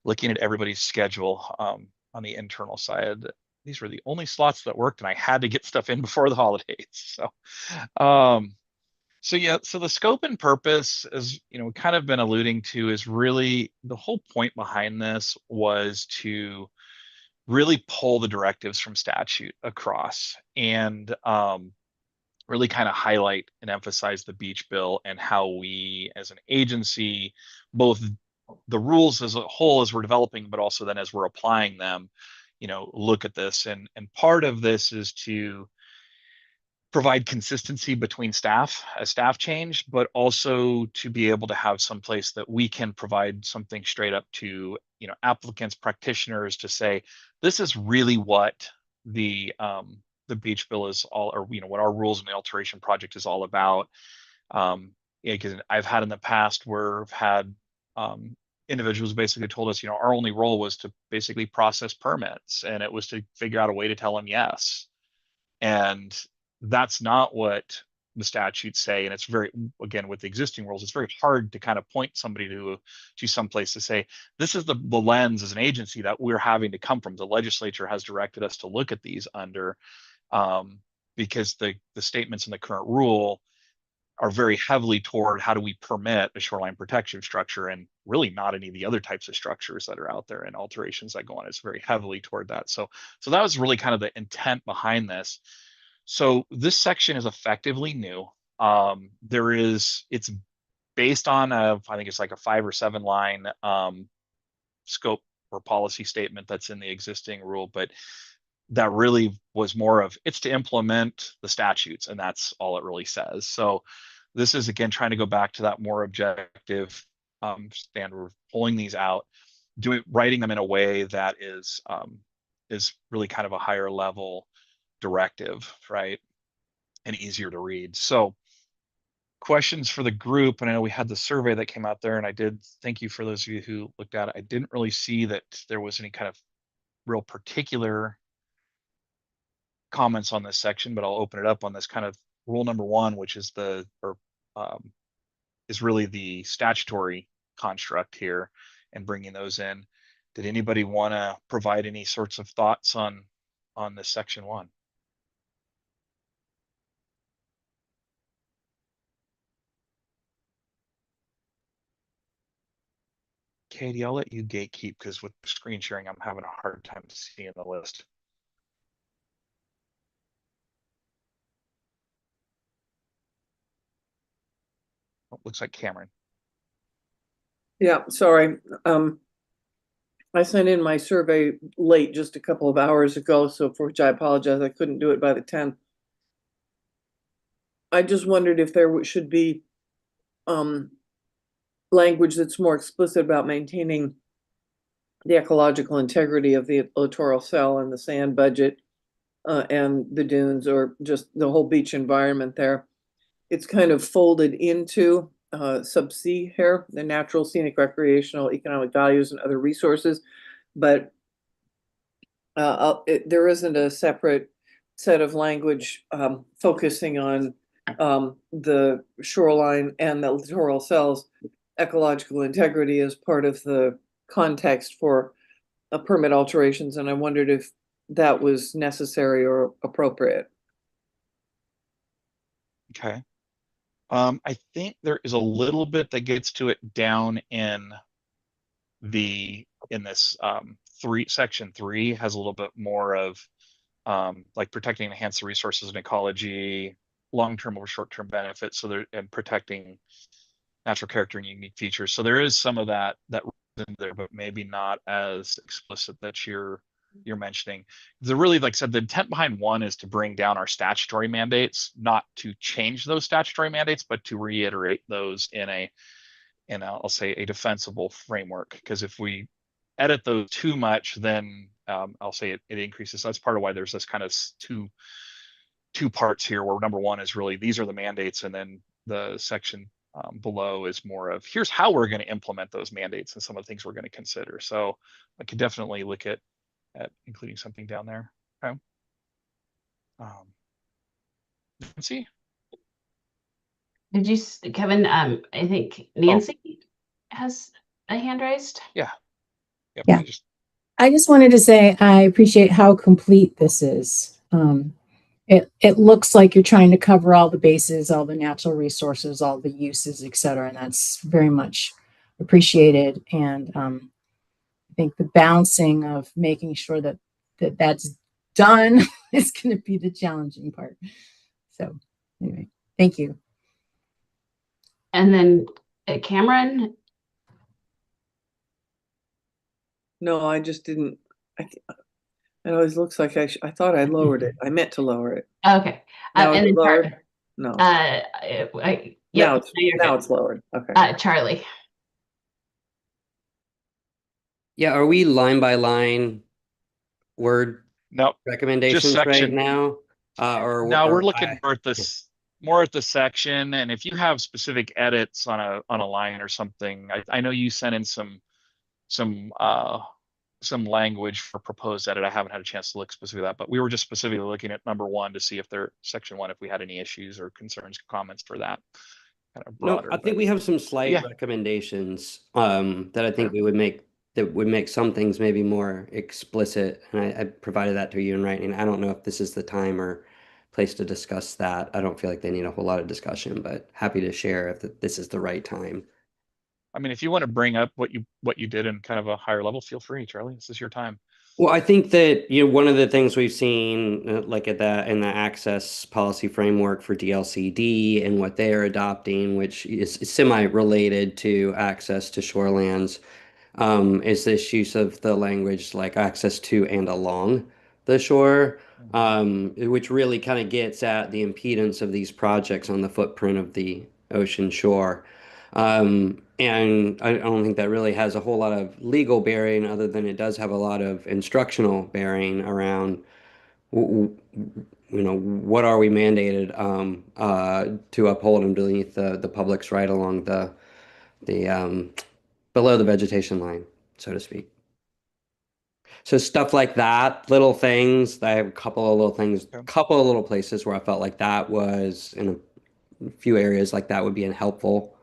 looking at everybody's schedule on the internal side, these were the only slots that worked, and I had to get stuff in before the holidays. So, so the scope and purpose, as you know, kind of been alluding to, is really the whole point behind this was to really pull the directives from statute across and really kind of highlight and emphasize the beach bill and how we as an agency, both the rules as a whole as we're developing, but also then as we're applying them, you know, look at this. And part of this is to provide consistency between staff as staff change, but also to be able to have some place that we can provide something straight up to, you know, applicants, practitioners to say, this is really what the beach bill is all, or, you know, what our rules and the alteration project is all about. Yeah, because I've had in the past where I've had individuals basically told us, you know, our only role was to basically process permits, and it was to figure out a way to tell them yes. And that's not what the statutes say. And it's very, again, with the existing rules, it's very hard to kind of point somebody to some place to say, this is the lens as an agency that we're having to come from. The legislature has directed us to look at these under, because the statements in the current rule are very heavily toward how do we permit a shoreline protection structure, and really not any of the other types of structures that are out there and alterations that go on. It's very heavily toward that. So that was really kind of the intent behind this. So this section is effectively new. It's based on I think it's like a 5 or 7 line scope or policy statement that's in the existing rule, but that really was more of, it's to implement the statutes, and that's all it really says. So this is again trying to go back to that more objective standard, pulling these out, writing them in a way that is really kind of a higher level directive, right? And easier to read. So questions for the group, and I know we had the survey that came out there, and I did thank you for those of you who looked at it. I didn't really see that there was any kind of real particular comments on this section, but I'll open it up on this kind of rule number 1, which is is really the statutory construct here, and bringing those in. Did anybody want to provide any sorts of thoughts on this section 1? Katie, I'll let you gatekeep because with screen sharing, I'm having a hard time seeing the list. Oh, looks like Cameron. Yeah, sorry. I sent in my survey late, just a couple of hours ago, so for which I apologize. I couldn't do it by the 10th. I just wondered if there should be language that's more explicit about maintaining the ecological integrity of the littoral cell and the sand budget and the dunes, or just the whole beach environment there. It's kind of folded into sub C here, the natural, scenic, recreational, economic values, and other resources. But there isn't a separate set of language focusing on the shoreline and the littoral cells ecological integrity as part of the context for permit alterations. And I wondered if that was necessary or appropriate. Okay. I think there is a little bit that gets to it down in this section 3 has a little bit more of like protecting and enhance the resources and ecology, long-term over short-term benefits. So and protecting natural character and unique features. So there is some of that in there, but maybe not as explicit that you're mentioning. The really, like I said, the intent behind 1 is to bring down our statutory mandates, not to change those statutory mandates, but to reiterate those in I'll say a defensible framework. Because if we edit those too much, then I'll say it increases. So that's part of why there's this kind of two parts here, where number 1 is really these are the mandates, and then the section below is more of here's how we're going to implement those mandates and some of the things we're going to consider. So I could definitely look at including something down there. Okay. Nancy? Did you, Kevin? I think Nancy has a hand raised. Yeah. Yeah. Yeah. I just wanted to say I appreciate how complete this is. It looks like you're trying to cover all the bases, all the natural resources, all the uses, et cetera, and that's very much appreciated. And I think the balancing of making sure that's done is going to be the challenging part. So anyway, thank you. And then Cameron. No, I just didn't. It always looks like I thought I lowered it. I meant to lower it. Okay. Now And it's then lowered? No. Yep, now it's lowered. Okay. Charlie. Yeah, are we line by line word recommendations right now? We're looking more at the section, and if you have specific edits on a line or something, I know you sent in some language for proposed edit. I haven't had a chance to look specifically at that, but we were just specifically looking at number 1 to see if section 1, if we had any issues or concerns, comments for that. Kind of broader. No, I think we have some slight recommendations that I think that would make some things maybe more explicit. And I provided that to you in writing. I don't know if this is the time or place to discuss that. I don't feel like they need a whole lot of discussion, but happy to share if this is the right time. I mean, if you want to bring up what you did in kind of a higher level, feel free, Charlie. This is your time. Well, I think that one of the things we've seen, like in the access policy framework for DLCD and what they're adopting, which is semi-related to access to shorelands, is this use of the language like access to and along the shore, which really kind of gets at the impedance of these projects on the footprint of the ocean shore. And I don't think that really has a whole lot of legal bearing, other than it does have a lot of instructional bearing around, what are we mandated to uphold underneath the public's right along the below the vegetation line, so to speak. So stuff like that, little things. I have a couple of little things, couple of little places where I felt like that was in a few areas like that would be helpful.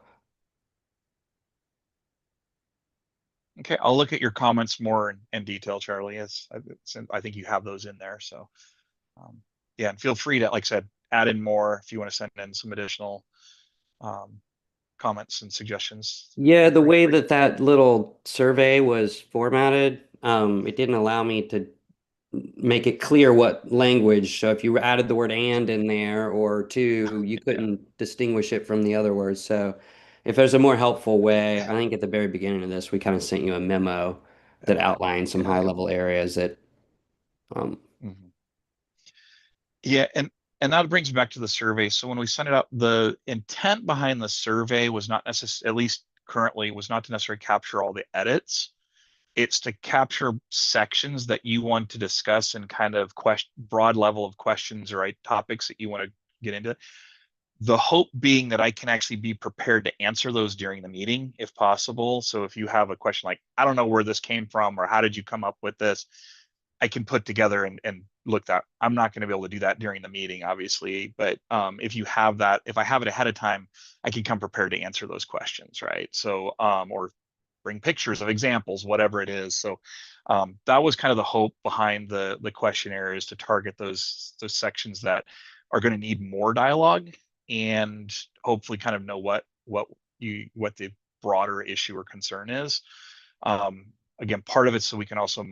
Okay, I'll look at your comments more in detail, Charlie. I think you have those in there. So and feel free to, like I said, add in more if you want to send in some additional comments and suggestions? Yeah, the way that that little survey was formatted, it didn't allow me to make it clear what language. So if you added the word and in there or to, you couldn't distinguish it from the other words. So if there's a more helpful way, I think at the very beginning of this, we kind of sent you a memo that outlined some high level areas that Yeah, and that brings me back to the survey. So when we sent it out, the intent behind the survey was not necessarily, at least currently, was not to necessarily capture all the edits. It's to capture sections that you want to discuss and kind of broad level of questions or topics that you want to get into. The hope being that I can actually be prepared to answer those during the meeting if possible. So if you have a question like, I don't know where this came from, or how did you come up with this? I can put together and look that. I'm not going to be able to do that during the meeting, obviously, but if you have that, if I have it ahead of time, I can come prepared to answer those questions, right? So, or bring pictures of examples, whatever it is. So that was kind of the hope behind the questionnaire, is to target those sections that are going to need more dialogue and hopefully kind of know what the broader issue or concern is. Again, part of it so we can also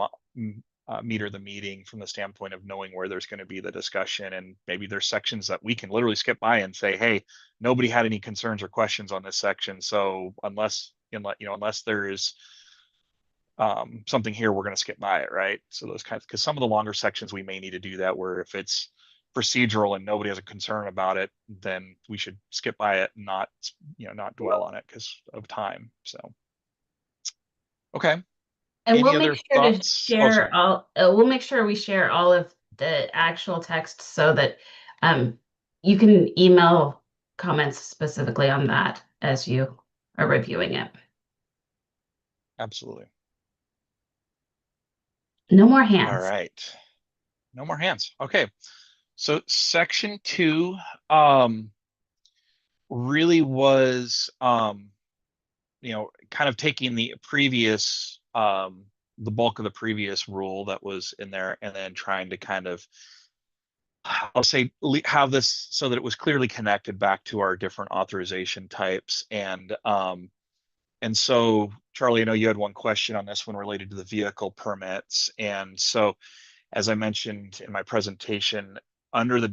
meter the meeting from the standpoint of knowing where there's going to be the discussion, and maybe there's sections that we can literally skip by and say, hey, nobody had any concerns or questions on this section, so unless there is something here, we're going to skip by it, right? So those kinds, because some of the longer sections we may need to do that, where if it's procedural and nobody has a concern about it, then we should skip by it and not dwell on it because of time. So okay. And Any we'll other make sure to thoughts? share we'll make sure we share all of the actual text so that you can email comments specifically on that as you are reviewing it. Absolutely. No more hands. All right. No more hands. Okay. So section 2 really was kind of taking the previous the bulk of the previous rule that was in there and then trying to kind of, I'll say, have this so that it was clearly connected back to our different authorization types. And so Charlie, I know you had one question on this one related to the vehicle permits. And so as I mentioned in my presentation, under the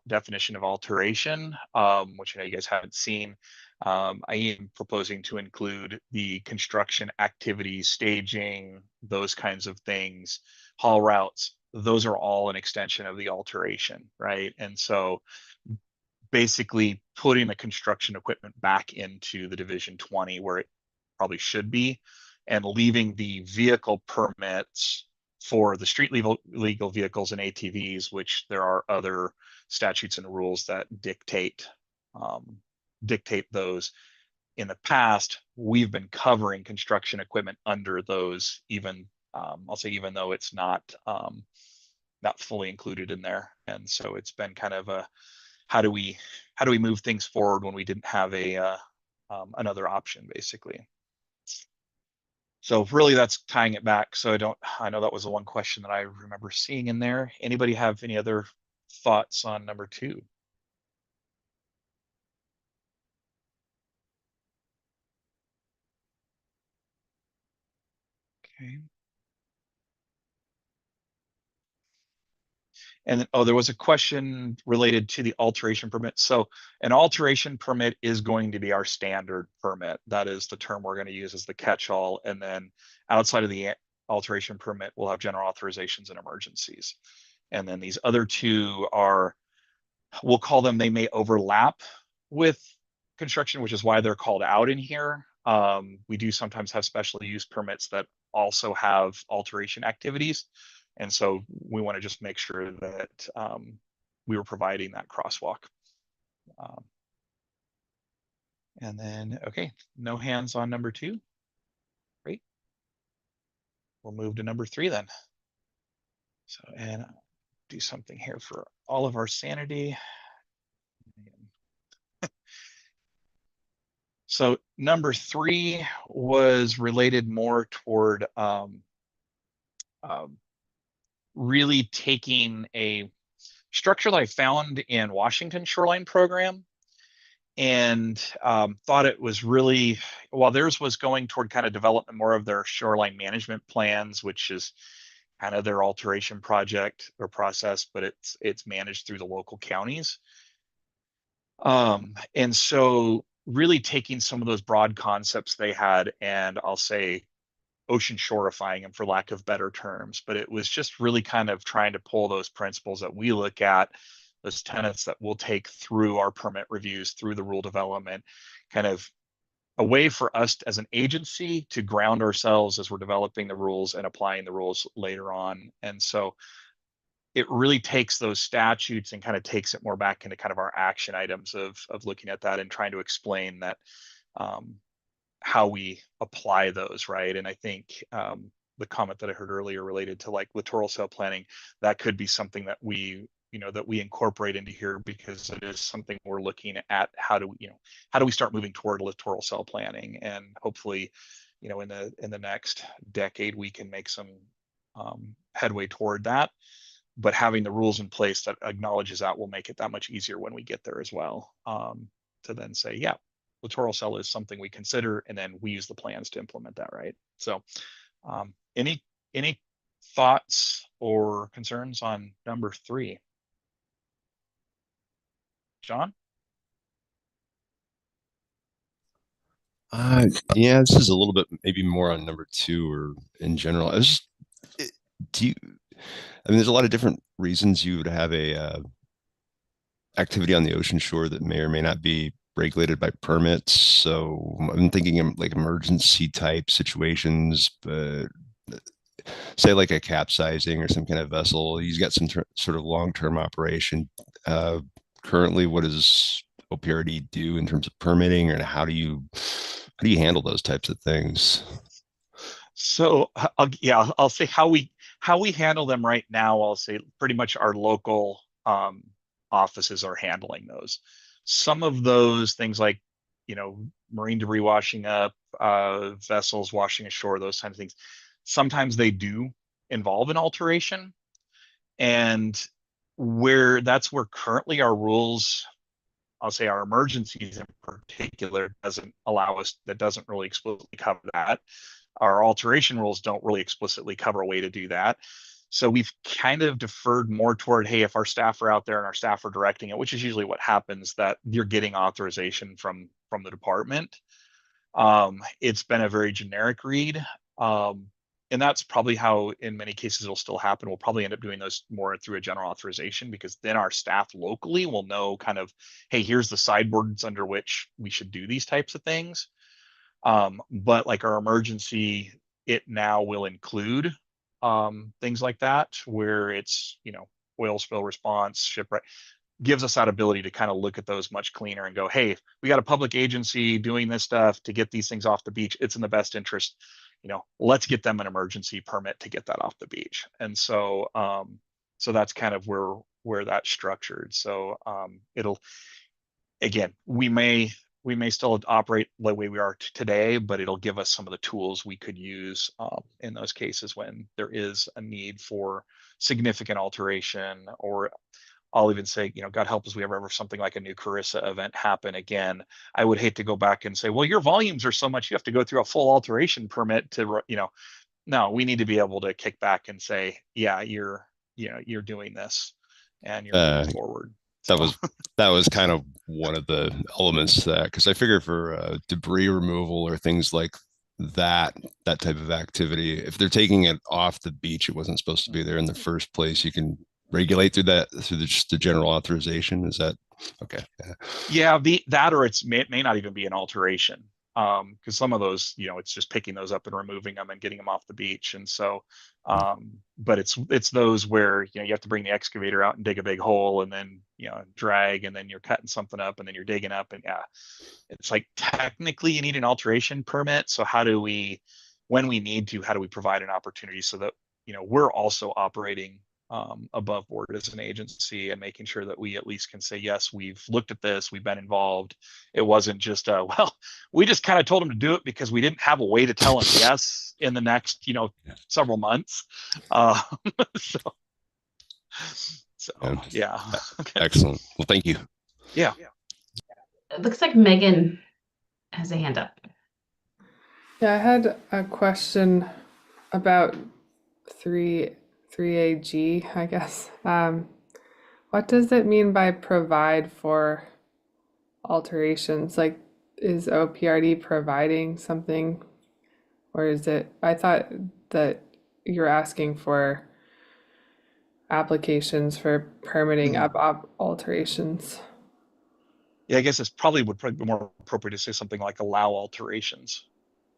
definition of alteration, which I know you guys haven't seen, I am proposing to include the construction activities, staging, those kinds of things, haul routes. Those are all an extension of the alteration, right? And so basically putting the construction equipment back into the Division 20 where it probably should be, and leaving the vehicle permits for the street legal vehicles and ATVs, which there are other statutes and rules that dictate those. In the past, we've been covering construction equipment under those, even I'll say, even though it's not fully included in there. And so it's been kind of a how do we move things forward when we didn't have another option, basically. So really that's tying it back. So I know that was the one question that I remember seeing in there. Anybody have any other thoughts on number 2? Okay. And then, there was a question related to the alteration permit. So an alteration permit is going to be our standard permit. That is the term we're going to use as the catch-all. And then outside of the alteration permit, we'll have general authorizations and emergencies. And then these other 2 are, we'll call them, they may overlap with construction, which is why they're called out in here. We do sometimes have special use permits that also have alteration activities. And so we want to just make sure that we were providing that crosswalk. And then, okay, no hands on number 2. Great. We'll move to number 3 then. So, and I'll do something here for all of our sanity. So number 3 was related more toward really taking a structure that I found in Washington Shoreline Program and thought it was really, while theirs was going toward kind of developing more of their shoreline management plans, which is kind of their alteration project or process, but it's managed through the local counties. And so really taking some of those broad concepts they had, and I'll say ocean shorifying them for lack of better terms, but it was just really kind of trying to pull those principles that we look at, those tenets that we'll take through our permit reviews, through the rule development, kind of a way for us as an agency to ground ourselves as we're developing the rules and applying the rules later on. And so it really takes those statutes and kind of takes it more back into kind of our action items of looking at that and trying to explain that how we apply those, right? And I think the comment that I heard earlier related to like littoral cell planning, that could be something that we incorporate into here, because it is something we're looking at. How do we start moving toward littoral cell planning? And hopefully, in the next decade, we can make some headway toward that. But having the rules in place that acknowledges that will make it that much easier when we get there as well, to then say, yeah, littoral cell is something we consider, and then we use the plans to implement that, right? So any thoughts or concerns on number 3? John? Yeah, this is a little bit maybe more on number 2 or in general. There's a lot of different reasons you would have a activity on the ocean shore that may or may not be regulated by permits. So I'm thinking of like emergency type situations, but say like a capsizing or some kind of vessel. He's got some sort of long-term operation. Currently, what does OPRD do in terms of permitting, or how do you handle those types of things? So I'll say how we handle them right now. I'll say pretty much our local offices are handling those. Some of those things like marine debris washing up, vessels washing ashore, those kinds of things, sometimes they do involve an alteration, and that's where currently our rules, I'll say our emergencies in particular, that doesn't really explicitly cover that. Our alteration rules don't really explicitly cover a way to do that. So we've kind of deferred more toward, hey, if our staff are out there and our staff are directing it, which is usually what happens, that you're getting authorization from the department. It's been a very generic read. And that's probably how in many cases it'll still happen. We'll probably end up doing those more through a general authorization, because then our staff locally will know kind of, hey, here's the sideboards under which we should do these types of things. But like our emergency, it now will include things like that, where it's, oil spill response, shipwreck, gives us that ability to kind of look at those much cleaner and go, hey, we got a public agency doing this stuff to get these things off the beach. It's in the best interest, let's get them an emergency permit to get that off the beach. And so, so that's kind of where that's structured. So again, we may still operate the way we are today, but it'll give us some of the tools we could use in those cases when there is a need for significant alteration. Or I'll even say, God help us, we ever something like a new Carissa event happen again. I would hate to go back and say, well, your volumes are so much, you have to go through a full alteration permit to, no, we need to be able to kick back and say, yeah, you're doing this and you're moving forward. That was kind of one of the elements to that, because I figure for debris removal or things like that type of activity, if they're taking it off the beach, it wasn't supposed to be there in the first place. You can regulate through just the general authorization. Is that okay? Yeah, that or it may not even be an alteration, because some of those, it's just picking those up and removing them and getting them off the beach. And so, but it's those where you have to bring the excavator out and dig a big hole and then drag, and then you're cutting something up and then you're digging up, and it's like technically you need an alteration permit. So when we need to, how do we provide an opportunity so that we're also operating above board as an agency and making sure that we at least can say, yes, we've looked at this, we've been involved. It wasn't just well, we just kind of told them to do it because we didn't have a way to tell them yes in the next several months. So yeah. Excellent. Well, thank you. Yeah. It looks like Megan has a hand up. Yeah, I had a question about 3AG, I guess. What does it mean by provide for alterations? Like, is OPRD providing something, or is it? I thought that you're asking for applications for permitting up alterations. Yeah, I guess it's would probably be more appropriate to say something like allow alterations,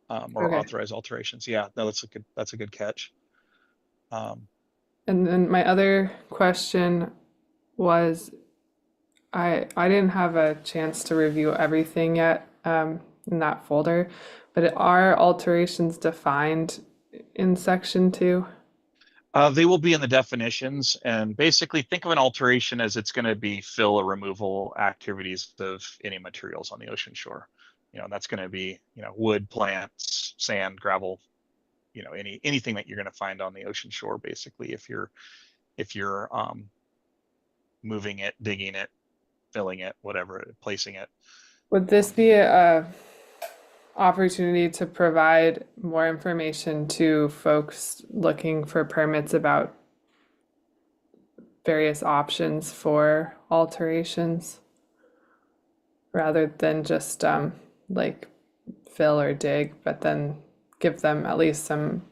or Okay. authorize alterations. Yeah, no, that's a good catch. And then my other question was, I didn't have a chance to review everything yet in that folder, but are alterations defined in section 2? They will be in the definitions, and basically think of an alteration as it's going to be fill or removal activities of any materials on the ocean shore. That's going to be, wood, plants, sand, gravel, anything that you're going to find on the ocean shore, basically, if you're moving it, digging it, filling it, whatever, placing it. Would this be a opportunity to provide more information to folks looking for permits about various options for alterations rather than just like fill or dig, but then give them at least some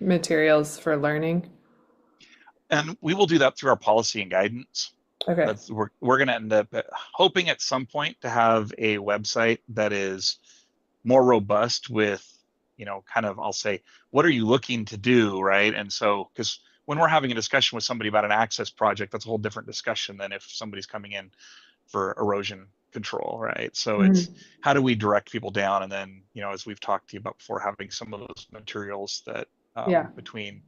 materials for learning? And we will do that through our policy and guidance. Okay. We're going to end up hoping at some point to have a website that is more robust with, kind of, I'll say, what are you looking to do, right? And so, because when we're having a discussion with somebody about an access project, that's a whole different discussion than if somebody's coming in for erosion control, right? So it's how do we direct people down? And then, as we've talked to you about before, having some of those materials that between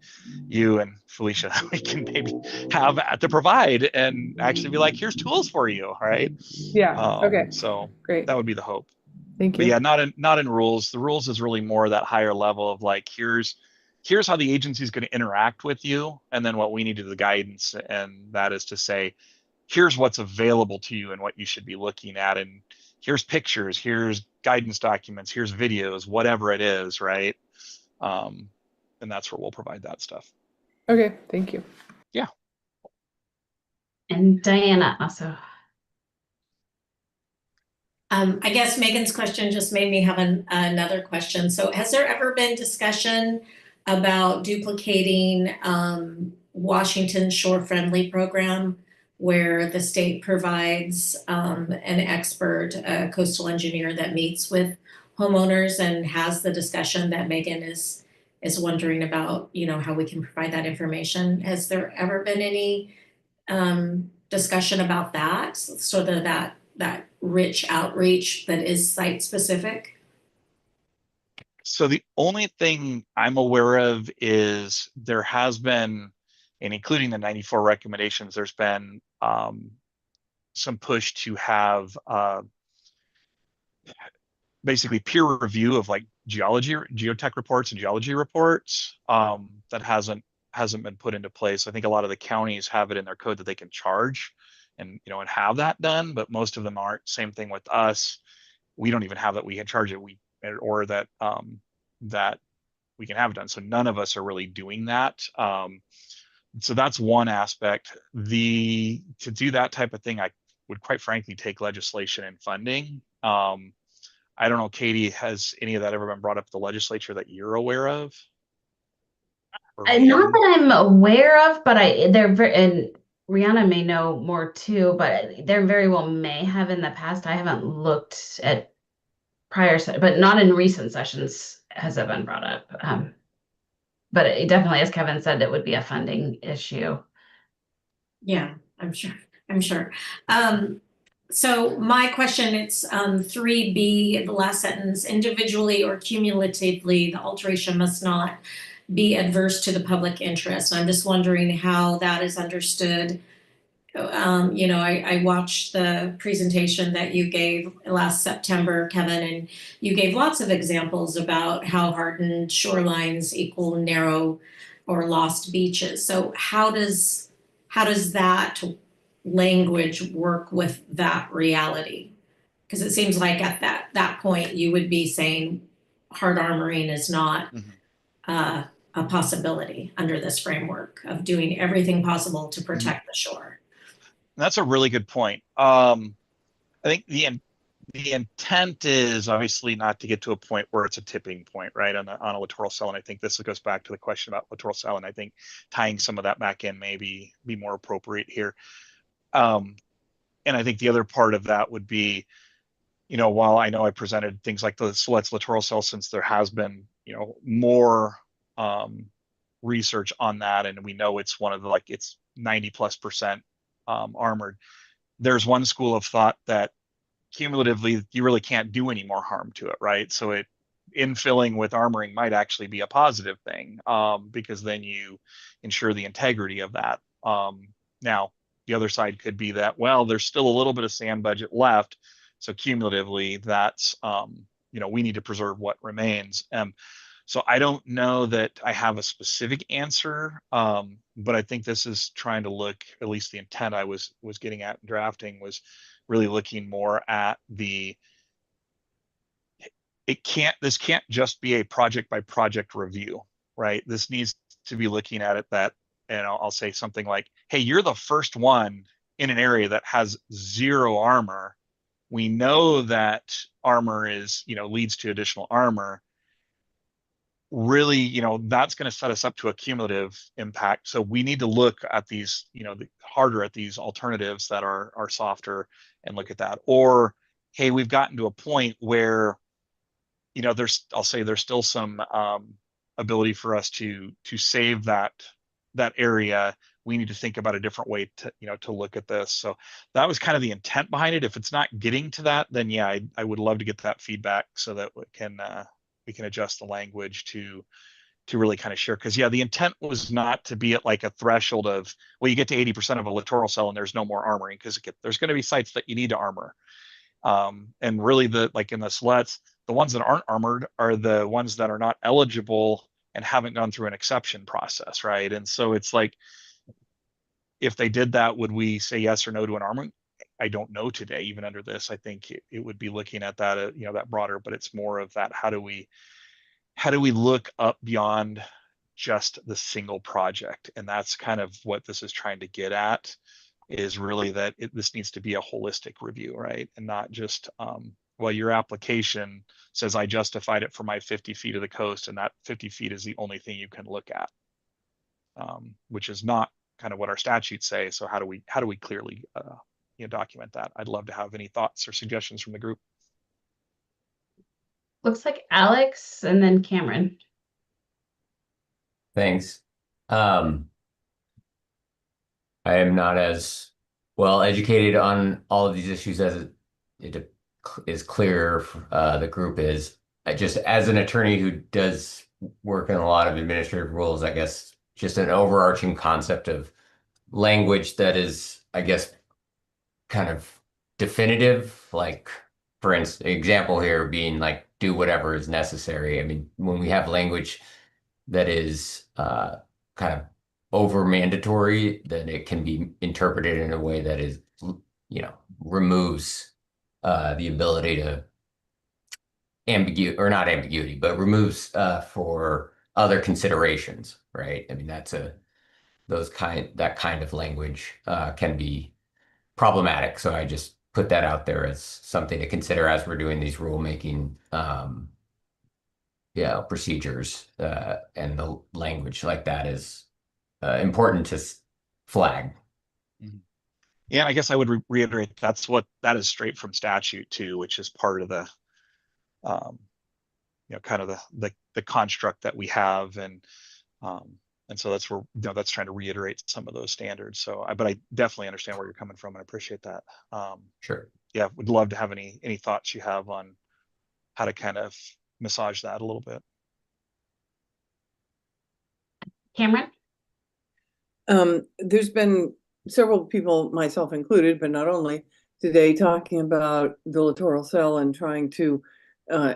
you and Felicia, we can maybe have to provide and actually be like, here's tools for you, right? Yeah. Okay. So great. That would be the hope. Thank But you. yeah, not in rules. The rules is really more that higher level of like, here's how the agency is going to interact with you, and then what we need to do the guidance, and that is to say, here's what's available to you and what you should be looking at, and here's pictures, here's guidance documents, here's videos, whatever it is, right? And that's where we'll provide that stuff. Okay, thank you. Yeah. And Diana also. I guess Megan's question just made me have another question. So has there ever been discussion about duplicating Washington Shore Friendly program, where the state provides an expert, a coastal engineer that meets with homeowners and has the discussion that Megan is wondering about, how we can provide that information? Has there ever been any discussion about that, sort of that rich outreach that is site specific? So the only thing I'm aware of is there has been, and including the 94 recommendations, there's been some push to have basically peer review of like geotech reports and geology reports. That hasn't been put into place. I think a lot of the counties have it in their code that they can charge and have that done, but most of them aren't. Same thing with us. We don't even have that we can charge it, or that we can have it done. So none of us are really doing that. So that's one aspect. To do that type of thing, I would quite frankly take legislation and funding. I don't know, Katie, has any of that ever been brought up to the legislature that you're aware of? Not that I'm aware of, but they're very, and Rihanna may know more too, but there very well may have in the past. I haven't looked at prior, but not in recent sessions has it been brought up. But it definitely, as Kevin said, it would be a funding issue. Yeah, I'm sure. So my question, it's 3B, the last sentence: individually or cumulatively, the alteration must not be adverse to the public interest. I'm just wondering how that is understood. I watched the presentation that you gave last September, Kevin, and you gave lots of examples about how hardened shorelines equal narrow or lost beaches. So how does that language work with that reality? Because it seems like at that point, you would be saying hard armoring is not a possibility under this framework of doing everything possible to protect the shore. That's a really good point. I think the intent is obviously not to get to a point where it's a tipping point, right, on a littoral cell. And I think this goes back to the question about littoral cell, and I think tying some of that back in may be more appropriate here. And I think the other part of that would be, while I know I presented things like the SLET's littoral cell, since there has been, more research on that, and we know it's one of the, it's 90+% armored. There's one school of thought that cumulatively you really can't do any more harm to it, right? So infilling with armoring might actually be a positive thing, because then you ensure the integrity of that. Now, the other side could be that, well, there's still a little bit of sand budget left, so cumulatively that's, we need to preserve what remains. So I don't know that I have a specific answer, but I think this is trying to look, at least the intent I was getting at in drafting was really looking more at this can't just be a project by project review, right? This needs to be looking at it that, and I'll say something like, hey, you're the first one in an area that has zero armor. We know that armor leads to additional armor. Really, that's going to set us up to a cumulative impact. So we need to look at these, harder at these alternatives that are softer and look at that. Or, hey, we've gotten to a point where, I'll say there's still some ability for us to save that area. We need to think about a different way to look at this. So that was kind of the intent behind it. If it's not getting to that, then yeah, I would love to get that feedback so that we can adjust the language to really kind of share. Because yeah, the intent was not to be at like a threshold of, well, you get to 80% of a littoral cell and there's no more armoring, because there's going to be sites that you need to armor. And really like in the SLETs, the ones that aren't armored are the ones that are not eligible and haven't gone through an exception process, right? And so it's like, if they did that, would we say yes or no to an armament? I don't know today, even under this. I think it would be looking at that, that broader, but it's more of that, how do we look up beyond just the single project? And that's kind of what this is trying to get at, is really that this needs to be a holistic review, right? And not just, well, your application says I justified it for my 50 feet of the coast, and that 50 feet is the only thing you can look at, which is not kind of what our statutes say. So how do we clearly document that? I'd love to have any thoughts or suggestions from the group. Looks like Alex and then Cameron. Thanks. I am not as well educated on all of these issues as it is clear the group is. Just as an attorney who does work in a lot of administrative rules, I guess just an overarching concept of language that is, I guess, kind of definitive, like, for instance, example here being like, do whatever is necessary. I mean, when we have language that is kind of over mandatory, then it can be interpreted in a way that is, removes the ability to not ambiguity, but removes for other considerations, right? I mean, that kind of language can be problematic. So I just put that out there as something to consider as we're doing these rulemaking procedures, and the language like that is important to flag. Yeah, I guess I would reiterate that is straight from statute too, which is part of the kind of the construct that we have, and so that's where that's trying to reiterate some of those standards. So but I definitely understand where you're coming from, and I appreciate that. Sure. Yeah, would love to have any thoughts you have on how to kind of massage that a little bit. Cameron? There's been several people, myself included, but not only, today talking about the littoral cell and trying to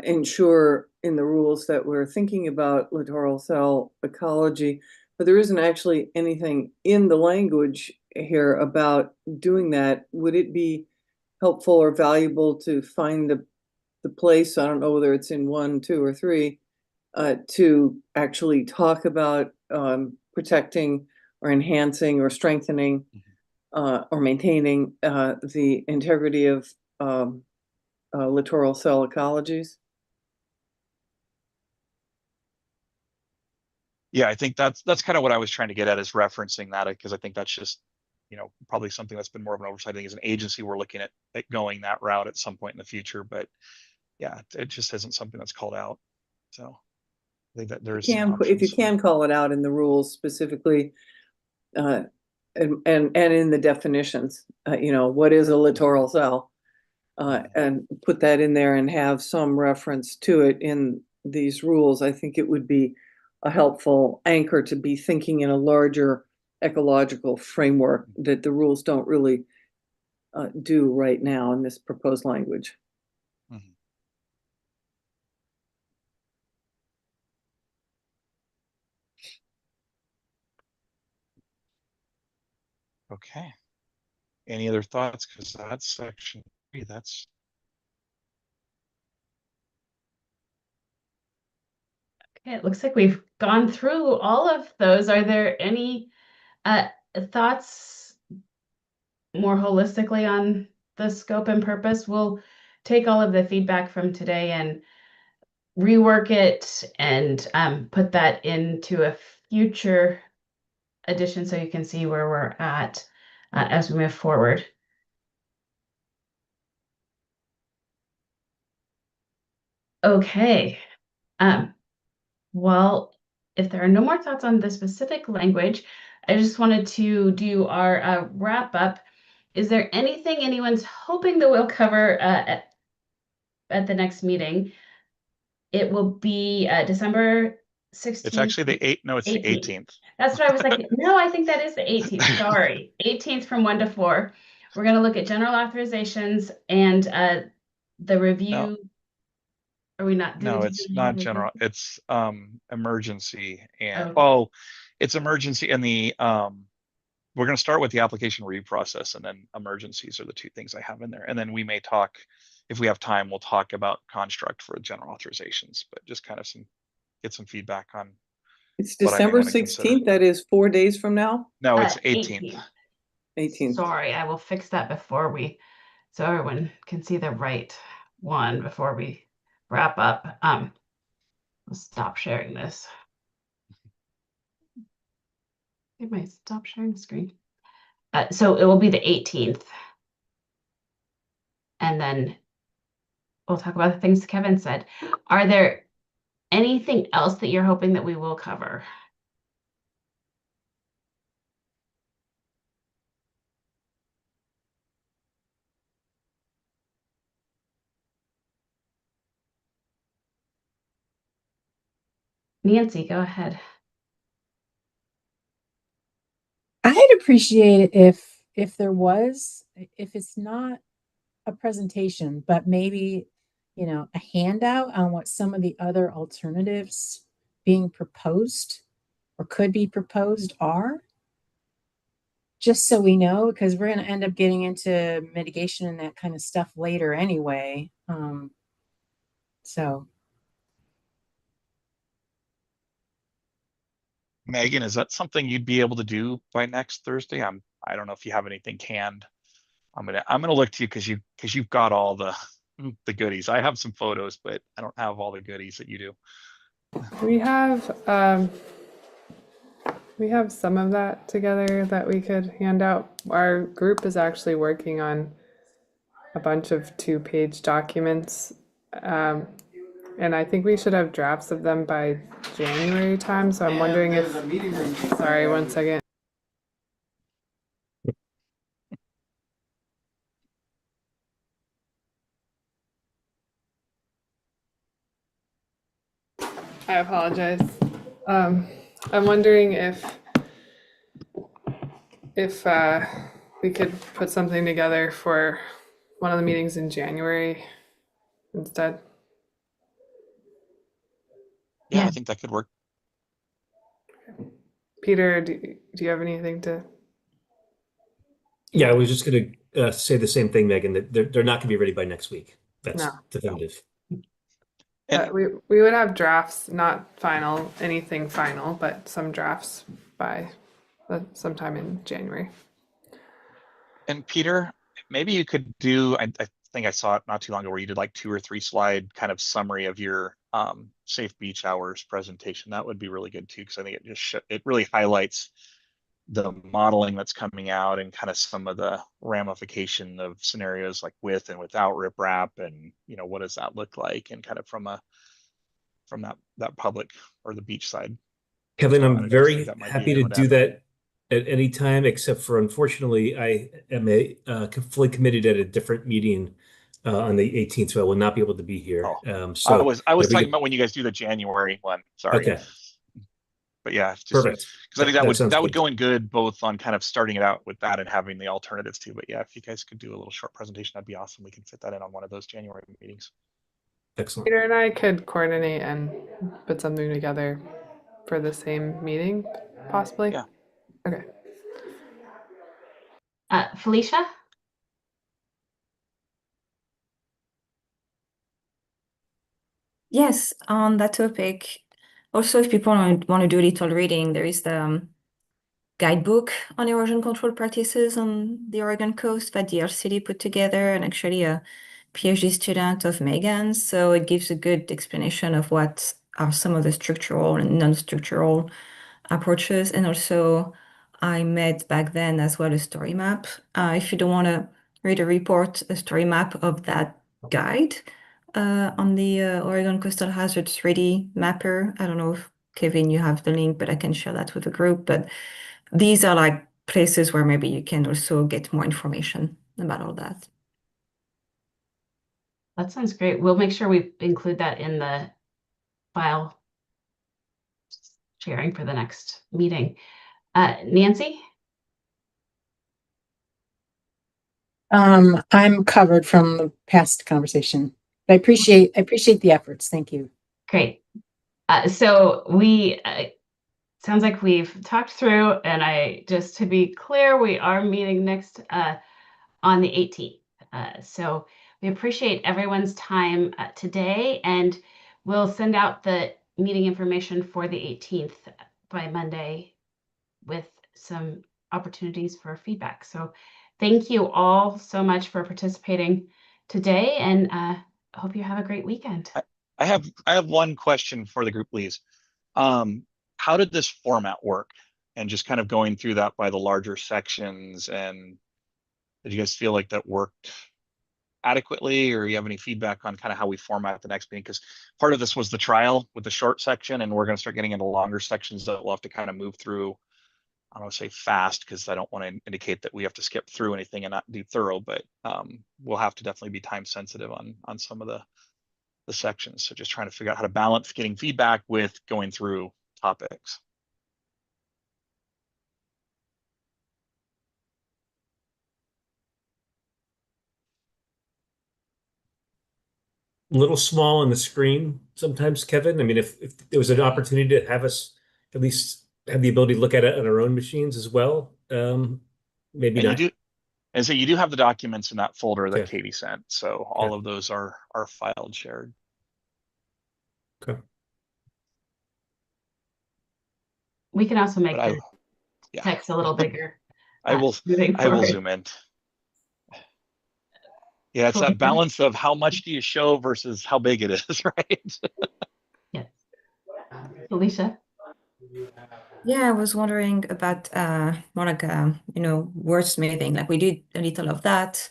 ensure in the rules that we're thinking about littoral cell ecology, but there isn't actually anything in the language here about doing that. Would it be helpful or valuable to find the place, I don't know whether it's in 1, 2, or 3, to actually talk about protecting or enhancing or strengthening or maintaining the integrity of littoral cell ecologies. Yeah, I think that's kind of what I was trying to get at, is referencing that, because I think that's just, probably something that's been more of an oversight. I think as an agency, we're looking at going that route at some point in the future, but yeah, it just isn't something that's called out. So I think that there's If you can call it out in the rules specifically, and in the definitions, what is a littoral cell, and put that in there and have some reference to it in these rules, I think it would be a helpful anchor to be thinking in a larger ecological framework that the rules don't really do right now in this proposed language. Okay. Any other thoughts? Because that's section 3. That's Okay, it looks like we've gone through all of those. Are there any thoughts more holistically on the scope and purpose? We'll take all of the feedback from today and rework it and put that into a future edition so you can see where we're at as we move forward. Okay. Well, if there are no more thoughts on the specific language, I just wanted to do our wrap up. Is there anything anyone's hoping that we'll cover at the next meeting? It will be December 16th. It's actually the 8th. No, it's the 18th. That's what I was like. No, I think that is the 18th. Sorry. 18th from 1 to 4. We're going to look at general authorizations and the review. No. Are we not? No, it's not general. It's emergency and Okay. it's emergency and the we're going to start with the application review process, and then emergencies are the two things I have in there. And then we may talk, if we have time, we'll talk about construct for general authorizations, but just kind of get some feedback on. It's December 16th. That is 4 days from now. No, it's 18th. 18th. Sorry, I will fix that so everyone can see the right one before we wrap up. I'll stop sharing this. I might stop sharing the screen. So it will be the 18th. And then we'll talk about the things Kevin said. Are there anything else that you're hoping that we will cover? Nancy, go ahead. I'd appreciate it if there was, if it's not a presentation, but maybe, a handout on what some of the other alternatives being proposed or could be proposed are. Just so we know, because we're going to end up getting into mitigation and that kind of stuff later anyway. So. Megan, is that something you'd be able to do by next Thursday? I don't know if you have anything canned. I'm gonna look to you because you've got all the goodies. I have some photos, but I don't have all the goodies that you do. We have some of that together that we could hand out. Our group is actually working on a bunch of 2-page documents. And I think we should have drafts of them by January time. So I'm wondering if, sorry, one second. I apologize. I'm wondering if we could put something together for one of the meetings in January instead. Yeah, I think that could work. Peter, do you have anything to? Yeah, I was just going say the same thing, Megan, that they're not going to be ready by next week. That's No. definitive. But we would have drafts, not anything final, but some drafts by sometime in January. And Peter, maybe you could do, I think I saw it not too long ago where you did like 2 or 3 slide kind of summary of your safe beach hours presentation. That would be really good too, because I think it really highlights the modeling that's coming out and kind of some of the ramification of scenarios like with and without riprap, and what does that look like, and kind of from that public or the beach side. Kevin, So I'm I just think very that might be happy a to good one to do add. that at any time, except for unfortunately, I am fully committed at a different meeting on the 18th, so I will not be able to be here. I was if we talking could- about when you guys do the January one. Sorry. Okay, But yeah, just perfect. because I think That sounds that would good. go in good both on kind of starting it out with that and having the alternatives too. But yeah, if you guys could do a little short presentation, that'd be awesome. We can fit that in on one of those January meetings. Excellent. Peter and I could coordinate and put something together for the same meeting, possibly. Yeah. Okay. Felicia? Yes, on that topic. Also, if people want to do a little reading, there is the guidebook on erosion control practices on the Oregon coast that the RCD put together, and actually a PhD student of Megan's. So it gives a good explanation of what are some of the structural and non-structural approaches. And also, I made back then as well a story map. If you don't want to read a report, a story map of that guide on the Oregon Coastal Hazards 3D mapper. I don't know if Kevin, you have the link, but I can share that with the group. But these are like places where maybe you can also get more information about all that. That sounds great. We'll make sure we include that in the file sharing for the next meeting. Nancy? I'm covered from the past conversation. But I appreciate the efforts. Thank you. Great. So we sounds like we've talked through, and just to be clear, we are meeting next on the 18th. So we appreciate everyone's time today, and we'll send out the meeting information for the 18th by Monday with some opportunities for feedback. So thank you all so much for participating today, and hope you have a great weekend. I have one question for the group, please. How did this format work? And just kind of going through that by the larger sections, and did you guys feel like that worked adequately, or you have any feedback on kind of how we format the next meeting? Because part of this was the trial with the short section, and we're going to start getting into longer sections that we'll have to kind of move through. I don't want to say fast because I don't want to indicate that we have to skip through anything and not do thorough, but we'll have to definitely be time sensitive on some of the sections. So just trying to figure out how to balance getting feedback with going through topics. A little small on the screen sometimes, Kevin. I mean, if there was an opportunity to have us at least have the ability to look at it on our own machines as well, maybe And not. you do have the documents in that folder that Okay. Katie sent. So all of those are filed, shared. Okay. We can also make But the text a little bigger. I will zoom in. Yeah, it's that balance of how much do you show versus how big it is, right? Yes. Alicia? Yeah, I was wondering about more like wordsmithing. Like we did a little of that,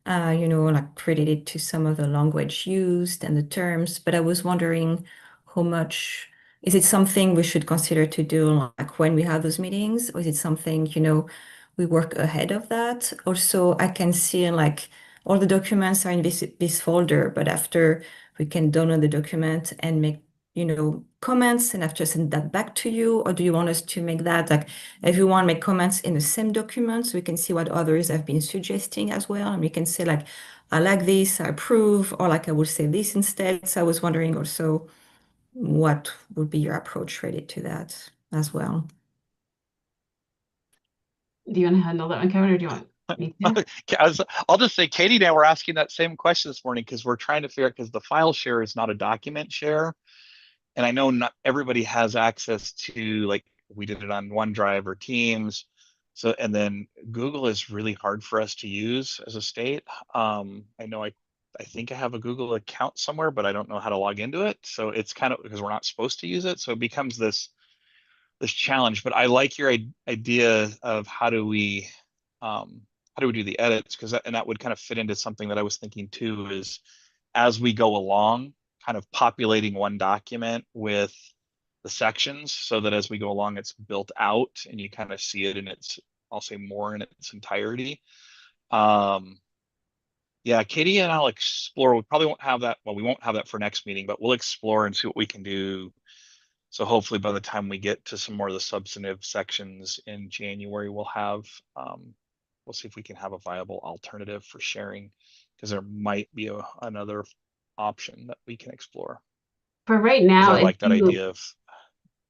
like related to some of the language used and the terms. But I was wondering how much is it something we should consider to do like when we have those meetings, or is it something, we work ahead of that? Also, I can see like all the documents are in this folder, but after we can download the document and make comments and have to send that back to you? Or do you want us to make that like everyone make comments in the same document so we can see what others have been suggesting as well? And we can say like, I like this, I approve, or like I will say this instead. So I was wondering also what would be your approach related to that as well? Do you want to handle that one, Kevin, or do you want? Me too. I'll just say Katie and I were asking that same question this morning because we're trying to figure out because the file share is not a document share. And I know not everybody has access to, like, we did it on OneDrive or Teams. So, and then Google is really hard for us to use as a state. I know I think I have a Google account somewhere, but I don't know how to log into it. So it's kind of because we're not supposed to use it. So it becomes this challenge. But I like your idea of how do we do the edits, because that would kind of fit into something that I was thinking too, is as we go along, kind of populating one document with the sections so that as we go along, it's built out and you kind of see it in its, I'll say, more in its entirety. Yeah, Katie and I'll explore. We probably won't have that. Well, we won't have that for next meeting, but we'll explore and see what we can do. So hopefully by the time we get to some more of the substantive sections in January, we'll see if we can have a viable alternative for sharing, because there might be another option that we can explore. For right Because now, I like that idea of,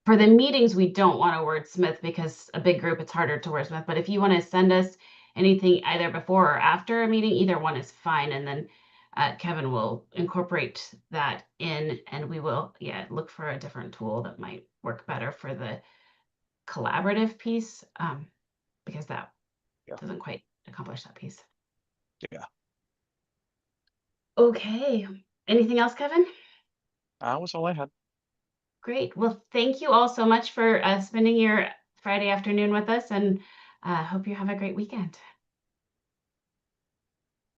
for the meetings, we don't want to wordsmith because a big group, it's harder to wordsmith. But if you want to send us anything either before or after a meeting, either one is fine. And then Kevin will incorporate that in, and we will, look for a different tool that might work better for the collaborative piece, because that doesn't quite accomplish that piece. Yeah. Okay. Anything else, Kevin? That was all I had. Great. Well, thank you all so much for spending your Friday afternoon with us, and hope you have a great weekend.